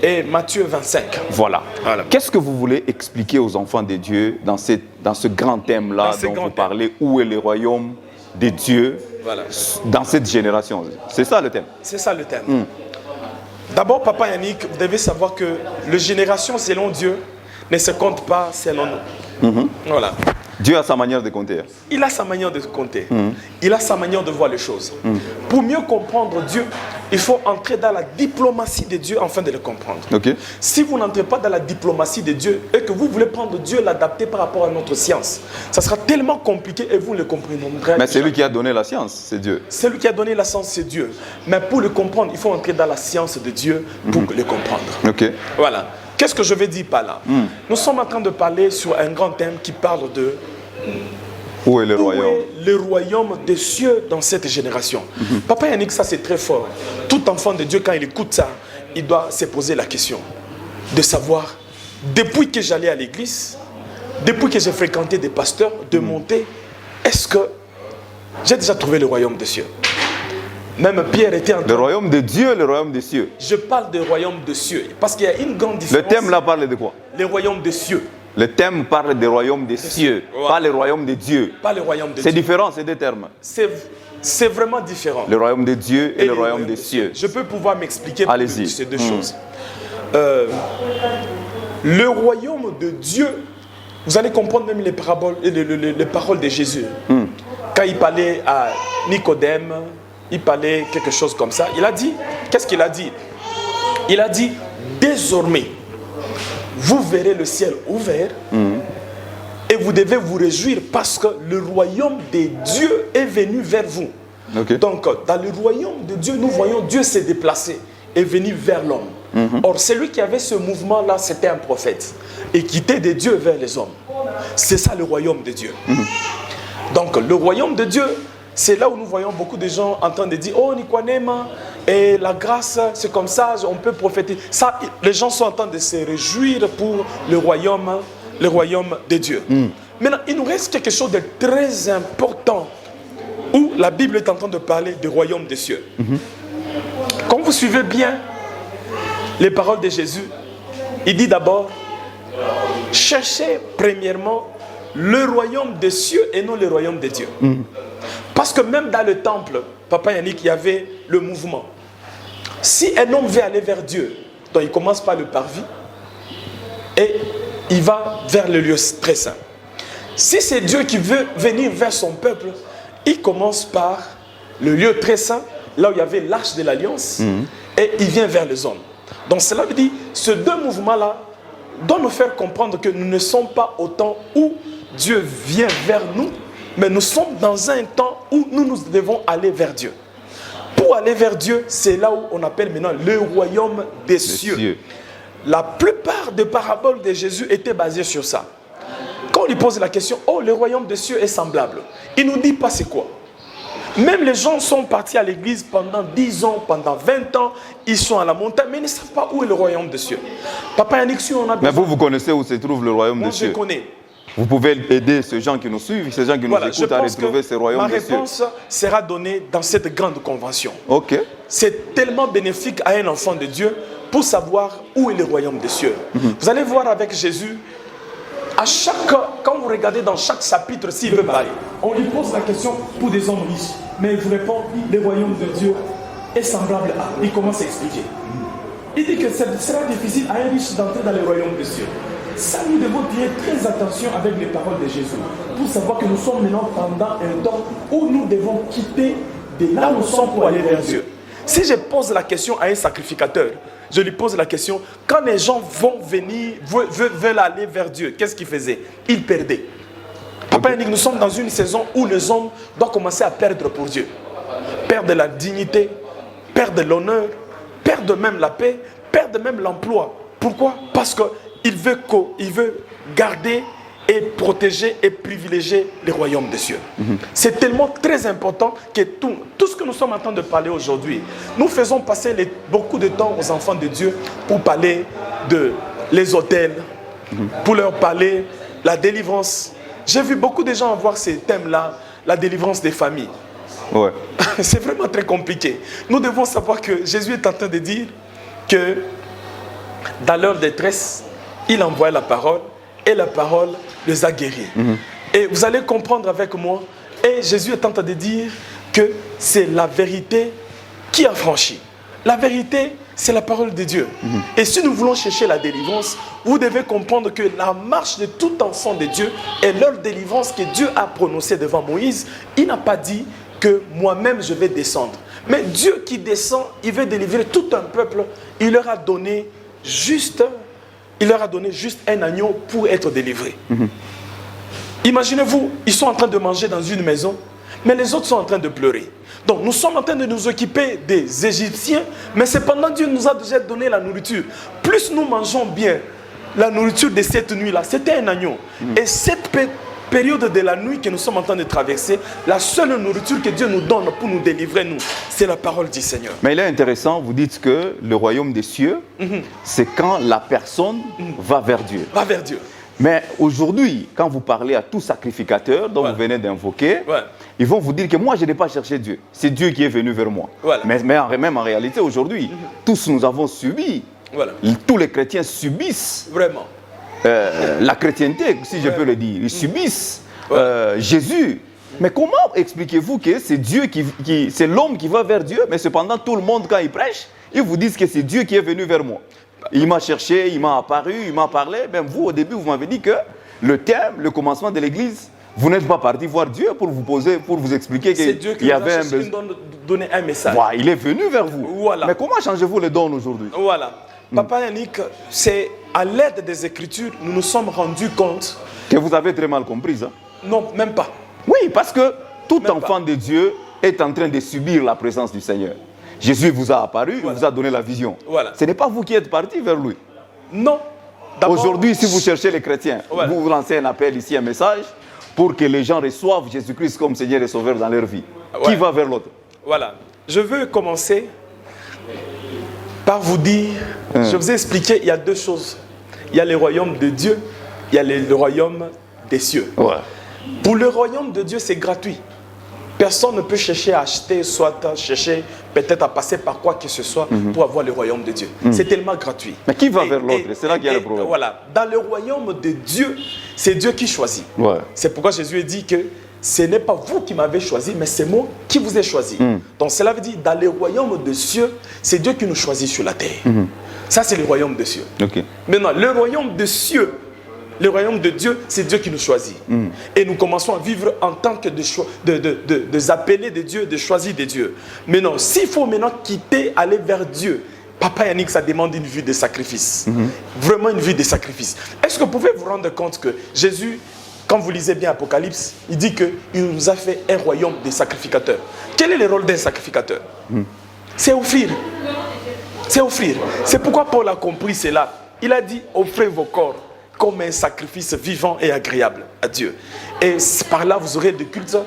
et Matthieu 25.
Voilà.
Voilà.
Qu'est-ce que vous voulez expliquer aux enfants de Dieu dans ce grand thème-là
Dans ce
dont
grand
vous
thème.
parlez? Où est le royaume de Dieu
Voilà.
dans cette génération? C'est ça le thème.
C'est ça le thème. D'abord, Papa Yannick, vous devez savoir que la génération selon Dieu ne se compte pas selon nous. Voilà.
Dieu a sa manière de compter. Hein.
Il a sa manière de compter. Il a sa manière de voir les choses. Pour mieux comprendre Dieu, il faut entrer dans la diplomatie de Dieu afin de le comprendre.
Okay.
Si vous n'entrez pas dans la diplomatie de Dieu et que vous voulez prendre Dieu, l'adapter par rapport à notre science, ça sera tellement compliqué et vous ne le comprendrez pas.
Mais c'est lui qui a donné la science, c'est Dieu.
C'est lui qui a donné la science, c'est Dieu. Mais pour le comprendre, il faut entrer dans la science de Dieu pour le comprendre.
Okay.
Voilà. Qu'est-ce que je veux dire par là? Nous sommes en train de parler sur un grand thème qui parle de
où est le
où
royaume?
est le royaume des cieux dans cette génération. Papa Yannick, ça c'est très fort. Tout enfant de Dieu, quand il écoute ça, il doit se poser la question de savoir, depuis que j'allais à l'église, depuis que j'ai fréquenté des pasteurs, de monter, est-ce que j'ai déjà trouvé le royaume des cieux? Même Pierre était en train...
Le royaume de Dieu, le royaume des cieux.
Je parle de royaume des cieux, parce qu'il y a une grande différence.
Le thème là parle de quoi?
Le royaume des cieux.
Le thème parle des royaumes des cieux,
Ouais.
pas le royaume de Dieu.
Pas le royaume des
C'est
cieux.
différent, c'est deux termes.
C'est vraiment différent.
Le royaume de Dieu et le royaume des cieux.
Je peux pouvoir m'expliquer
Allez-y.
ces deux choses. Le royaume de Dieu, vous allez comprendre même les paraboles, les paroles de Jésus. Quand il parlait à Nicodème, il parlait quelque chose comme ça. Il a dit, qu'est-ce qu'il a dit? Il a dit, désormais, vous verrez le ciel ouvert et vous devez vous réjouir parce que le royaume de Dieu est venu vers vous.
Okay.
Donc, dans le royaume de Dieu, nous voyons Dieu s'est déplacé et venu vers l'homme. Or, celui qui avait ce mouvement-là, c'était un prophète. Et quittait de Dieu vers les hommes. C'est ça le royaume de Dieu. Donc, le royaume de Dieu, c'est là où nous voyons beaucoup de gens en train de dire, oh, Nikwanema, et la grâce, c'est comme ça, on peut prophétiser. Ça, les gens sont en train de se réjouir pour le royaume de Dieu. Maintenant, il nous reste quelque chose de très important où la Bible est en train de parler du royaume des cieux. Quand vous suivez bien les paroles de Jésus, il dit d'abord, cherchez premièrement le royaume des cieux et non le royaume de Dieu. Parce que même dans le temple, Papa Yannick, il y avait le mouvement. Si un homme veut aller vers Dieu, donc il commence par le parvis et il va vers le lieu très saint. Si c'est Dieu qui veut venir vers son peuple, il commence par le lieu très saint, là où il y avait l'arche de l'alliance, et il vient vers les hommes. Donc cela veut dire, ces deux mouvements-là doivent nous faire comprendre que nous ne sommes pas au temps où Dieu vient vers nous, mais nous sommes dans un temps où nous devons aller vers Dieu. Pour aller vers Dieu, c'est là où on appelle maintenant le royaume des cieux. La plupart des paraboles de Jésus étaient basées sur ça. Quand on lui pose la question, oh, le royaume des cieux est semblable, il ne nous dit pas c'est quoi. Même les gens sont partis à l'église pendant 10 ans, pendant 20 ans, ils sont à la montagne, mais ils ne savent pas où est le royaume des cieux. Papa Yannick, si on a besoin...
Mais vous connaissez où se trouve le royaume des cieux?
Moi, je connais.
Vous pouvez aider ces gens qui nous suivent, ces gens qui nous écoutent à retrouver ce royaume des cieux.
Ma réponse sera donnée dans cette grande convention.
Ok.
C'est tellement bénéfique à un enfant de Dieu pour savoir où est le royaume des cieux. Vous allez voir avec Jésus, quand vous regardez dans chaque chapitre, s'il veut parler, on lui pose la question pour des hommes riches. Mais il vous répond, le royaume de Dieu est semblable à... Il commence à expliquer. Il dit que ce sera difficile à un riche d'entrer dans le royaume des cieux. Ça, nous devons tirer très attention avec les paroles de Jésus pour savoir que nous sommes maintenant pendant un temps où nous devons quitter de là où nous sommes pour aller vers Dieu. Si je pose la question à un sacrificateur, je lui pose la question, quand les gens vont venir, veulent aller vers Dieu, qu'est-ce qu'ils faisaient? Ils perdaient. Papa Yannick, nous sommes dans une saison où les hommes doivent commencer à perdre pour Dieu. Perdre la dignité, perdre l'honneur, perdre même la paix, perdre même l'emploi. Pourquoi? Parce qu'il veut garder et protéger et privilégier le royaume des cieux. C'est tellement très important que tout ce que nous sommes en train de parler aujourd'hui, nous faisons passer beaucoup de temps aux enfants de Dieu pour parler de les autels, pour leur parler la délivrance. J'ai vu beaucoup de gens avoir ces thèmes-là, la délivrance des familles.
Ouais.
C'est vraiment très compliqué. Nous devons savoir que Jésus est en train de dire que dans leur détresse, il envoie la parole et la parole les a guéris. Et vous allez comprendre avec moi, et Jésus est en train de dire que c'est la vérité qui a franchi. La vérité c'est la parole de Dieu. Et si nous voulons chercher la délivrance, vous devez comprendre que la marche de tout enfant de Dieu est leur délivrance que Dieu a prononcée devant Moïse. Il n'a pas dit que moi-même je vais descendre. Mais Dieu qui descend, il veut délivrer tout un peuple. Il leur a donné juste un agneau pour être délivré. Imaginez-vous, ils sont en train de manger dans une maison, mais les autres sont en train de pleurer. Donc nous sommes en train de nous occuper des Égyptiens, mais cependant Dieu nous a déjà donné la nourriture. Plus nous mangeons bien la nourriture de cette nuit-là, c'était un agneau. Et cette période de la nuit que nous sommes en train de traverser, la seule nourriture que Dieu nous donne pour nous délivrer, nous, c'est la parole du Seigneur.
Mais il est intéressant, vous dites que le royaume des cieux, c'est quand la personne va vers Dieu.
Va vers Dieu.
Mais aujourd'hui, quand vous parlez à tout sacrificateur dont vous venez d'invoquer, ils vont vous dire que moi, je n'ai pas cherché Dieu. C'est Dieu qui est venu vers moi. Mais même en réalité, aujourd'hui, tous nous avons subi. Tous les chrétiens subissent.
Vraiment.
La chrétienté, si je peux le dire. Ils subissent Jésus. Mais comment expliquez-vous que c'est Dieu c'est l'homme qui va vers Dieu, mais cependant, tout le monde, quand il prêche, ils vous disent que c'est Dieu qui est venu vers moi. Il m'a cherché, il m'a apparu, il m'a parlé. Même vous, au début, vous m'avez dit que le thème, le commencement de l'église, vous n'êtes pas parti voir Dieu pour vous expliquer qu'il y avait un besoin.
C'est Dieu qui nous donne un message.
Voilà, il est venu vers vous. Mais comment changez-vous les dons aujourd'hui?
Voilà. Papa Yannick, c'est à l'aide des Écritures, nous nous sommes rendus compte...
Que vous avez très mal compris, hein?
Non, même pas.
Oui, parce que tout enfant de Dieu est en train de subir la présence du Seigneur. Jésus vous a apparu, il vous a donné la vision. Ce n'est pas vous qui êtes parti vers lui.
Non.
Aujourd'hui, si vous cherchez les chrétiens, vous lancez un appel ici, un message, pour que les gens reçoivent Jésus-Christ comme Seigneur et Sauveur dans leur vie. Qui va vers l'autre?
Voilà. Je veux commencer par vous dire, je vous ai expliqué, il y a deux choses. Il y a le royaume de Dieu, il y a le royaume des cieux. Pour le royaume de Dieu, c'est gratuit. Personne ne peut chercher à acheter, soit à chercher peut-être à passer par quoi que ce soit pour avoir le royaume de Dieu. C'est tellement gratuit.
Mais qui va vers l'autre? C'est là qu'il y a le problème.
Voilà. Dans le royaume de Dieu, c'est Dieu qui choisit. C'est pourquoi Jésus a dit que ce n'est pas vous qui m'avez choisi, mais c'est moi qui vous ai choisi. Donc cela veut dire, dans le royaume des cieux, c'est Dieu qui nous choisit sur la terre. Ça, c'est le royaume des cieux. Maintenant, le royaume des cieux, le royaume de Dieu, c'est Dieu qui nous choisit. Et nous commençons à vivre en tant que des appelés de Dieu, des choisis de Dieu. Maintenant, s'il faut maintenant quitter, aller vers Dieu, Papa Yannick, ça demande une vie de sacrifice. Vraiment une vie de sacrifice. Est-ce que vous pouvez vous rendre compte que Jésus, quand vous lisez bien Apocalypse, il dit qu'il nous a fait un royaume de sacrificateurs. Quel est le rôle d'un sacrificateur? C'est offrir. C'est offrir. C'est pourquoi Paul a compris cela. Il a dit, offrez vos corps comme un sacrifice vivant et agréable à Dieu. Et par là, vous aurez des cultes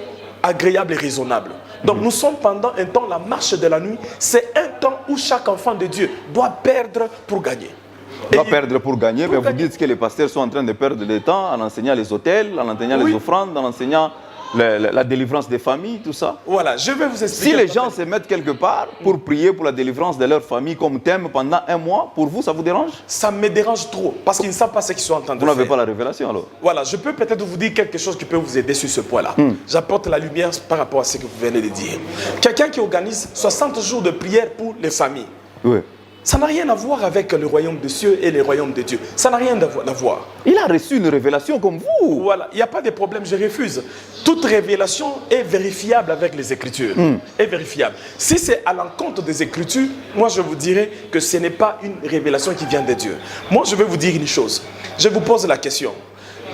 agréables et raisonnables. Donc nous sommes pendant un temps, la marche de la nuit, c'est un temps où chaque enfant de Dieu doit perdre pour gagner.
Doit perdre pour gagner, mais vous dites que les pasteurs sont en train de perdre du temps en enseignant les hôtels, en enseignant les offrandes, en enseignant la délivrance des familles, tout ça.
Voilà, je vais vous expliquer.
Si les gens se mettent quelque part pour prier pour la délivrance de leur famille comme thème pendant un mois, pour vous, ça vous dérange? Ça
me dérange trop, parce qu'ils ne savent pas ce qu'ils sont en train de faire.
Vous n'avez pas la révélation alors?
Voilà, je peux peut-être vous dire quelque chose qui peut vous aider sur ce point-là. J'apporte la lumière par rapport à ce que vous venez de dire. Quelqu'un qui organise 60 jours de prière pour les familles. Ça n'a rien à voir avec le royaume des cieux et le royaume de Dieu. Ça n'a rien à voir.
Il a reçu une révélation comme vous.
Voilà, il n'y a pas de problème, je refuse. Toute révélation est vérifiable avec les Écritures. Est vérifiable. Si c'est à l'encontre des Écritures, moi je vous dirais que ce n'est pas une révélation qui vient de Dieu. Moi je vais vous dire une chose. Je vous pose la question.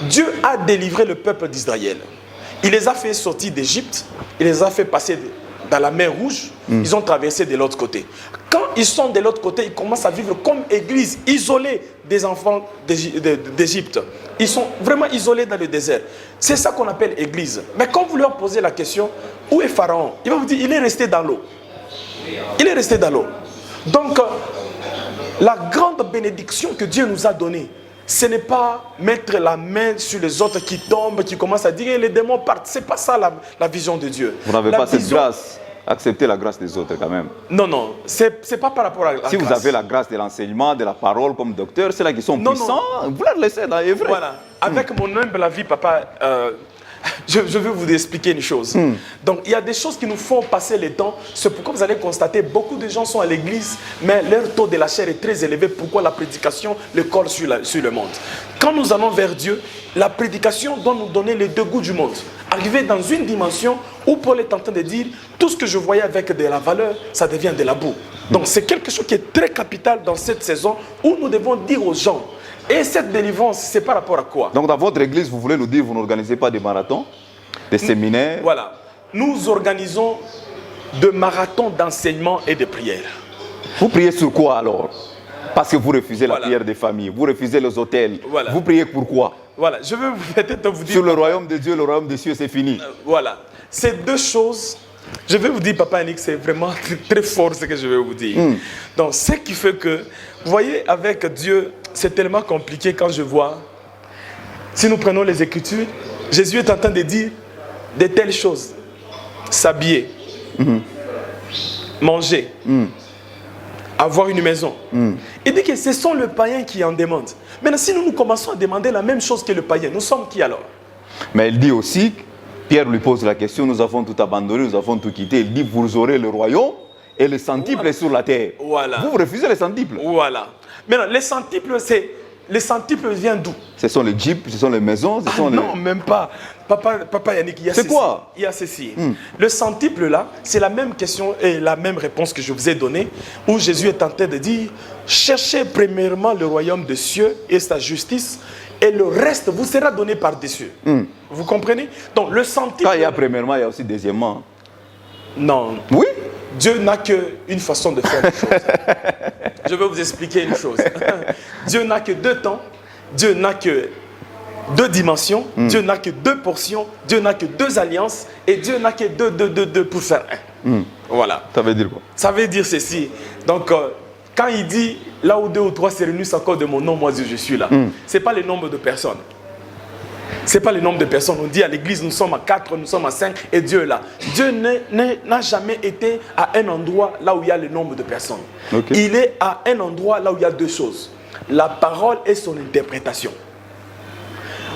Dieu a délivré le peuple d'Israël. Il les a fait sortir d'Égypte. Il les a fait passer dans la mer Rouge. Ils ont traversé de l'autre côté. Quand ils sont de l'autre côté, ils commencent à vivre comme église, isolés des enfants d'Égypte. Ils sont vraiment isolés dans le désert. C'est ça qu'on appelle église. Mais quand vous leur posez la question, où est Pharaon? Il va vous dire, il est resté dans l'eau. Il est resté dans l'eau. Donc, la grande bénédiction que Dieu nous a donnée, ce n'est pas mettre la main sur les autres qui tombent, qui commencent à dire, les démons partent. Ce n'est pas ça la vision de Dieu.
Vous n'avez pas cette grâce. Acceptez la grâce des autres quand même.
Non, non, c'est pas par rapport à la grâce.
Si vous avez la grâce de l'enseignement, de la parole comme docteur, c'est là qui sont puissants, vous les laissez dans les vrais.
Voilà, avec mon humble avis, papa, je veux vous expliquer une chose. Donc, il y a des choses qui nous font passer le temps. C'est pourquoi vous allez constater, beaucoup de gens sont à l'église, mais leur taux de la chair est très élevé. Pourquoi la prédication le colle sur le monde? Quand nous allons vers Dieu, la prédication doit nous donner les deux goûts du monde. Arriver dans une dimension où Paul est en train de dire, tout ce que je voyais avec de la valeur, ça devient de la boue. Donc, c'est quelque chose qui est très capital dans cette saison où nous devons dire aux gens, et cette délivrance, c'est par rapport à quoi?
Donc dans votre église, vous voulez nous dire, vous n'organisez pas des marathons, des séminaires?
Voilà. Nous organisons de marathons d'enseignement et de prière.
Vous priez sur quoi alors? Parce que vous refusez la prière des familles, vous refusez les hôtels.
Voilà.
Vous priez pourquoi?
Voilà, je veux peut-être vous dire...
Sur le royaume de Dieu, le royaume des cieux, c'est fini.
Voilà. Ces deux choses, je vais vous dire, Papa Yannick, c'est vraiment très fort ce que je vais vous dire. Donc, ce qui fait que, vous voyez, avec Dieu, c'est tellement compliqué quand je vois, si nous prenons les Écritures, Jésus est en train de dire de telles choses. S'habiller, manger, avoir une maison. Il dit que ce sont les païens qui en demandent. Maintenant, si nous commençons à demander la même chose que le païen, nous sommes qui alors?
Mais il dit aussi, Pierre lui pose la question, nous avons tout abandonné, nous avons tout quitté. Il dit, vous aurez le royaume et le centuple est sur la terre.
Voilà.
Vous refusez le centuple.
Voilà. Maintenant, les centuples, les centuples viennent d'où?
Ce sont les jeeps, ce sont les maisons, ce sont les...
Non, même pas. Papa Yannick, il y a ceci.
C'est quoi?
Il y a ceci. Le centuple là, c'est la même question et la même réponse que je vous ai donnée, où Jésus est en train de dire, cherchez premièrement le royaume des cieux et sa justice, et le reste vous sera donné par-dessus. Vous comprenez? Donc le centuple...
Quand il y a premièrement, il y a aussi deuxièmement.
Non.
Oui?
Dieu n'a qu'une façon de faire les choses. Je vais vous expliquer une chose. Dieu n'a que deux temps, Dieu n'a que deux dimensions, Dieu n'a que deux portions, Dieu n'a que deux alliances, et Dieu n'a que deux pour faire un. Voilà.
Ça veut dire quoi?
Ça veut dire ceci. Donc, quand il dit, là où deux ou trois se réunissent encore de mon nom, moi je suis là. Ce n'est pas le nombre de personnes. Ce n'est pas le nombre de personnes. On dit à l'église, nous sommes à 4, nous sommes à 5 et Dieu est là. Dieu n'a jamais été à un endroit là où il y a le nombre de personnes. Okay. Il est à un endroit là où il y a deux choses. La parole et son interprétation.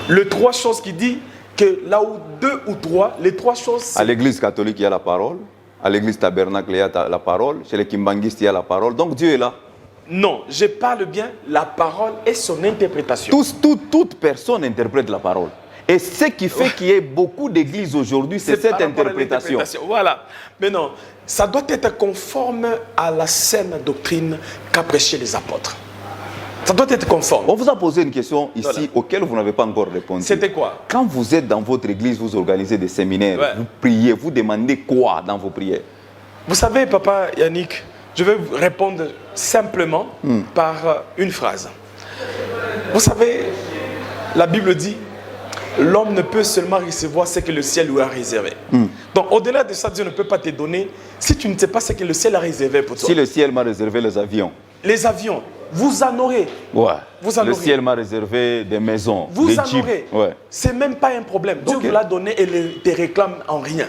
Les trois choses qui dit que là où deux ou trois, les trois choses...
À l'église catholique, il y a la parole. À l'église tabernacle, il y a la parole. Chez les kimbanguistes, il y a la parole. Donc Dieu est là.
Non, je parle bien la parole et son interprétation.
Toute personne interprète la parole. Et ce qui fait qu'il y ait beaucoup d'églises aujourd'hui, c'est cette interprétation.
Voilà. Mais non, ça doit être conforme à la saine doctrine qu'a prêché les apôtres. Ça doit être conforme.
On vous a posé une question ici auquel vous n'avez pas encore répondu.
C'était quoi?
Quand vous êtes dans votre église, vous organisez des séminaires, vous priez, vous demandez quoi dans vos prières?
Vous savez, Papa Yannick, je vais vous répondre simplement par une phrase. Vous savez, la Bible dit, l'homme ne peut seulement recevoir ce que le ciel lui a réservé. Donc, au-delà de ça, Dieu ne peut pas te donner si tu ne sais pas ce que le ciel a réservé pour toi.
Si le ciel m'a réservé les avions.
Les avions, vous en aurez.
Ouais.
Vous en
le
aurez.
Ciel m'a réservé des maisons,
vous
des
en
jeeps.
Aurez.
Ouais.
C'est même pas un problème. Dieu vous l'a donné et ne te réclame en rien.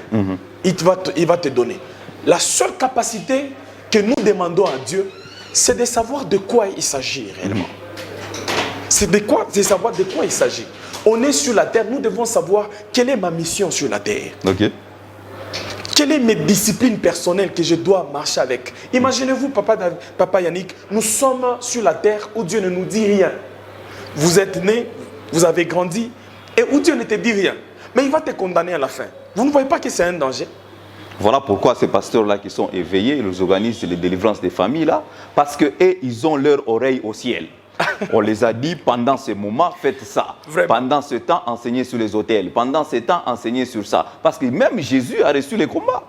Il va te donner. La seule capacité que nous demandons à Dieu, c'est de savoir de quoi il s'agit réellement. C'est de savoir de quoi il s'agit. On est sur la terre, nous devons savoir quelle est ma mission sur la terre.
Ok.
Quelles sont mes disciplines personnelles que je dois marcher avec? Imaginez-vous, Papa Yannick, nous sommes sur la terre où Dieu ne nous dit rien. Vous êtes né, vous avez grandi, et où Dieu ne te dit rien. Mais il va te condamner à la fin. Vous ne voyez pas que c'est un danger?
Voilà pourquoi ces pasteurs-là qui sont éveillés, ils organisent les délivrances des familles là, parce qu'eux, ils ont leur oreille au ciel. On les a dit, pendant ce moment, faites ça.
Vraiment?
Pendant ce temps, enseignez sur les hôtels. Pendant ce temps, enseignez sur ça. Parce que même Jésus a reçu les combats.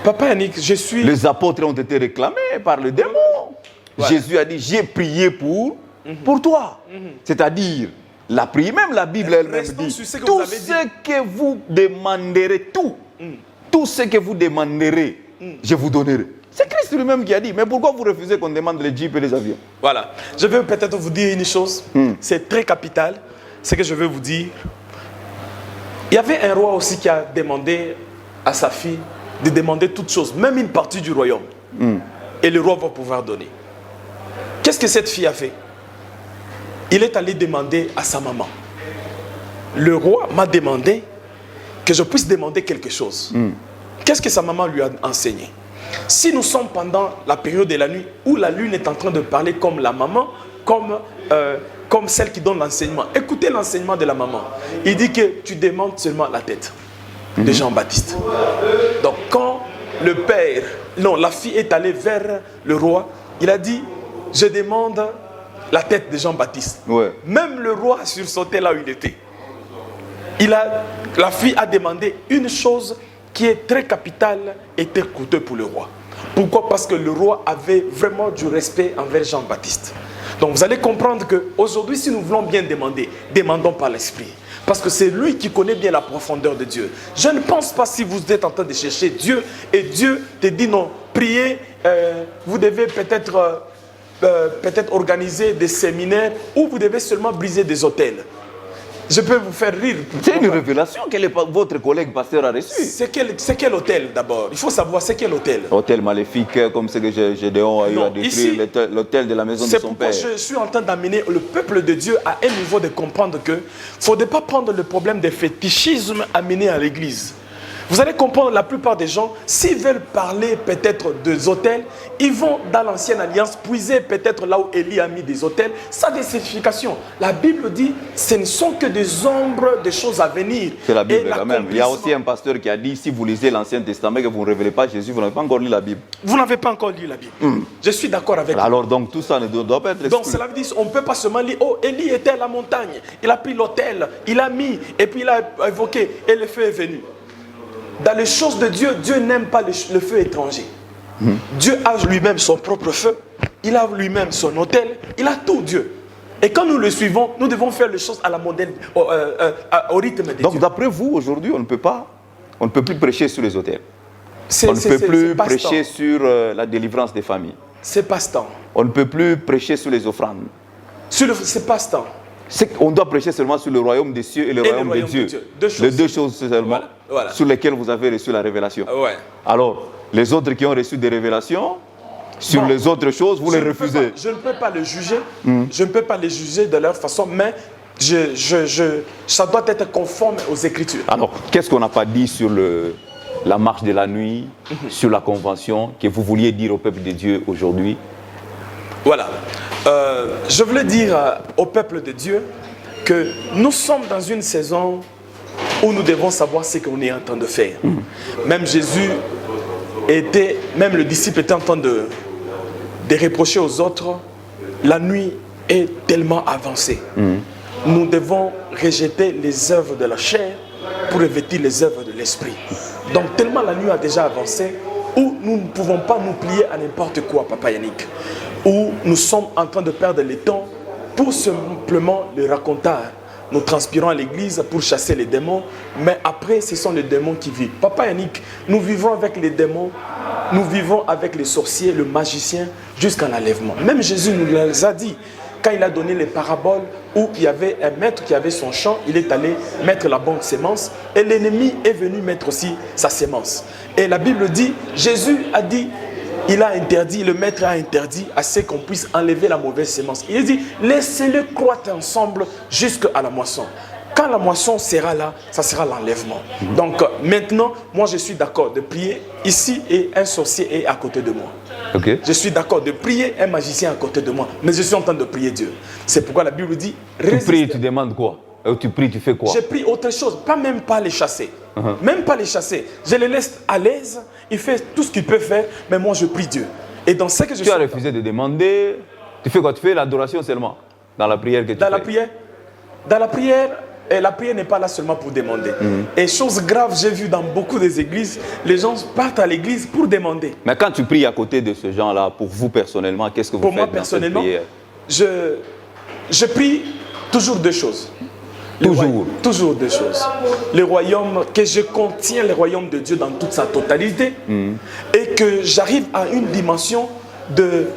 Papa Yannick, je suis...
Les apôtres ont été réclamés par le démon. Ouais. Jésus a dit, j'ai prié pour toi. C'est-à-dire, la prière, même la Bible elle-même dit, tout ce que vous demanderez, tout ce que vous demanderez, je vous donnerai. C'est Christ lui-même qui a dit, mais pourquoi vous refusez qu'on demande les jeeps et les avions?
Voilà. Je vais peut-être vous dire une chose, c'est très capital, ce que je veux vous dire. Il y avait un roi aussi qui a demandé à sa fille de demander toutes choses, même une partie du royaume. Et le roi va pouvoir donner. Qu'est-ce que cette fille a fait? Il est allé demander à sa maman. le roi m'a demandé que je puisse demander quelque chose. Qu'est-ce que sa maman lui a enseigné? Si nous sommes pendant la période de la nuit où la lune est en train de parler comme la maman, comme celle qui donne l'enseignement. Écoutez l'enseignement de la maman. Il dit que tu demandes seulement la tête de Jean-Baptiste. Donc quand la fille est allée vers le roi, il a dit, je demande la tête de Jean-Baptiste.
Ouais.
Même le roi a sursauté là où il était. La fille a demandé une chose qui est très capitale et très coûteuse pour le roi. Pourquoi? Parce que le roi avait vraiment du respect envers Jean-Baptiste. Donc vous allez comprendre qu'aujourd'hui, si nous voulons bien demander, demandons par l'esprit. Parce que c'est lui qui connaît bien la profondeur de Dieu. Je ne pense pas si vous êtes en train de chercher Dieu et Dieu te dit non, priez, vous devez peut-être organiser des séminaires ou vous devez seulement briser des autels. Je peux vous faire rire.
C'est une révélation que votre collègue pasteur a reçue.
C'est quel hôtel d'abord? Il faut savoir c'est quel hôtel.
Hôtel maléfique, comme ce que Gédéon a eu à détruire, l'hôtel de la maison de son père.
C'est pourquoi je suis en train d'amener le peuple de Dieu à un niveau de comprendre que il ne faudrait pas prendre le problème des fétichismes amenés à l'église. Vous allez comprendre, la plupart des gens, s'ils veulent parler peut-être des hôtels, ils vont dans l'ancienne alliance puiser peut-être là où Élie a mis des hôtels. Ça a des significations. La Bible dit, ce ne sont que des ombres des choses à venir.
C'est la Bible quand même. Il y a aussi un pasteur qui a dit, si vous lisez l'Ancien Testament et que vous ne révélez pas Jésus, vous n'avez pas encore lu la Bible.
Vous n'avez pas encore lu la Bible. Je suis d'accord avec vous.
Alors donc tout ça ne doit pas être exclu.
Donc cela veut dire, on ne peut pas seulement lire, oh, Élie était à la montagne, il a pris l'autel, il a mis, et puis il a évoqué, et le feu est venu. Dans les choses de Dieu, Dieu n'aime pas le feu étranger. Dieu a lui-même son propre feu, il a lui-même son autel, il a tout Dieu. Et quand nous le suivons, nous devons faire les choses à la modèle, au rythme de Dieu.
Donc d'après vous, aujourd'hui, on ne peut plus prêcher sur les autels. On ne peut plus prêcher sur la délivrance des familles.
C'est passe-temps.
On ne peut plus prêcher sur les offrandes.
C'est passe-temps.
On doit prêcher seulement sur le royaume des cieux et le royaume de Dieu. Les deux choses seulement sur lesquelles vous avez reçu la révélation.
Ouais.
Alors, les autres qui ont reçu des révélations, sur les autres choses, vous les refusez.
Je ne peux pas les juger. Je ne peux pas les juger de leur façon, mais ça doit être conforme aux Écritures.
Alors, qu'est-ce qu'on n'a pas dit sur la marche de la nuit, sur la convention, que vous vouliez dire au peuple de Dieu aujourd'hui?
Voilà. Je voulais dire au peuple de Dieu que nous sommes dans une saison où nous devons savoir ce qu'on est en train de faire. Même Jésus même le disciple était en train de reprocher aux autres, la nuit est tellement avancée. Nous devons rejeter les œuvres de la chair pour revêtir les œuvres de l'esprit. Donc tellement la nuit a déjà avancé, où nous ne pouvons pas nous plier à n'importe quoi, Papa Yannick. Où nous sommes en train de perdre le temps pour simplement le raconter. Nous transpirons à l'église pour chasser les démons, mais après, ce sont les démons qui vivent. Papa Yannick, nous vivons avec les démons, nous vivons avec les sorciers, le magicien, jusqu'à l'enlèvement. Même Jésus nous les a dit, quand il a donné les paraboles, où il y avait un maître qui avait son champ, il est allé mettre la bonne sémence, et l'ennemi est venu mettre aussi sa sémence. Et la Bible dit, Jésus a dit, il a interdit, le maître a interdit à ce qu'on puisse enlever la mauvaise sémence. Il dit, laissez-le croître ensemble jusqu'à la moisson. Quand la moisson sera là, ça sera l'enlèvement. Donc maintenant, moi je suis d'accord de prier ici et un sorcier est à côté de moi.
Okay.
Je suis d'accord de prier un magicien à côté de moi, mais je suis en train de prier Dieu. C'est pourquoi la Bible dit,
tu pries, tu demandes quoi? Tu pries, tu fais quoi?
Je prie autre chose, même pas les chasser. Même pas les chasser. Je les laisse à l'aise, il fait tout ce qu'il peut faire, mais moi je prie Dieu. Et dans ce que je
Tu as refusé de demander, tu fais quoi? Tu fais l'adoration seulement, dans la prière que tu fais?
Dans la prière, et la prière n'est pas là seulement pour demander. Et chose grave, j'ai vu dans beaucoup des églises, les gens partent à l'église pour demander.
Mais quand tu pries à côté de ce genre-là, pour vous personnellement, qu'est-ce que vous faites dans cette prière?
Pour moi personnellement, je prie toujours deux choses. Toujours deux choses. Le royaume, que je contiens le royaume de Dieu dans toute sa totalité et que j'arrive à une dimension de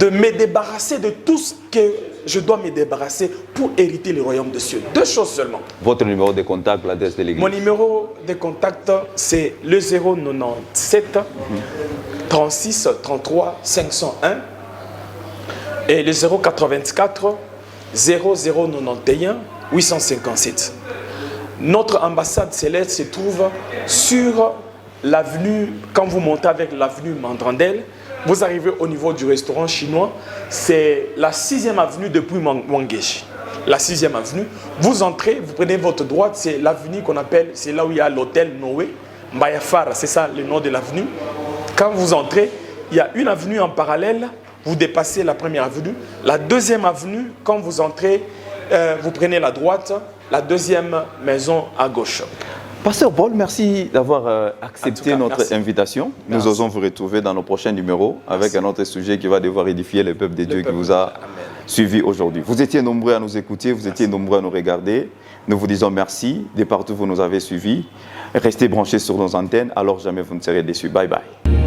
me débarrasser de tout ce que je dois me débarrasser pour hériter le royaume de Dieu. Deux choses seulement.
Votre numéro de contact, l'adresse de l'église? Mon
numéro de contact, c'est le 097 36 33 501 et le 084 0091 857. Notre ambassade céleste se trouve sur l'avenue, quand vous montez avec l'avenue Mandrandel, vous arrivez au niveau du restaurant chinois, c'est la 6e avenue depuis Wangeshi. La 6e avenue, vous entrez, vous prenez votre droite, c'est l'avenue qu'on appelle, c'est là où il y a l'hôtel Noé, Mbayafara, c'est ça le nom de l'avenue. Quand vous entrez, il y a une avenue en parallèle, vous dépassez la première avenue. La 2e avenue, quand vous entrez, vous prenez la droite, la 2e maison à gauche.
Pasteur Paul, merci d'avoir accepté notre invitation. Nous osons vous retrouver dans nos prochains numéros avec un autre sujet qui va devoir édifier le peuple de Dieu qui vous a suivi aujourd'hui. Vous étiez nombreux à nous écouter, vous étiez nombreux à nous regarder. Nous vous disons merci de partout où vous nous avez suivis. Restez branchés sur nos antennes, alors jamais vous ne serez déçus. Bye bye.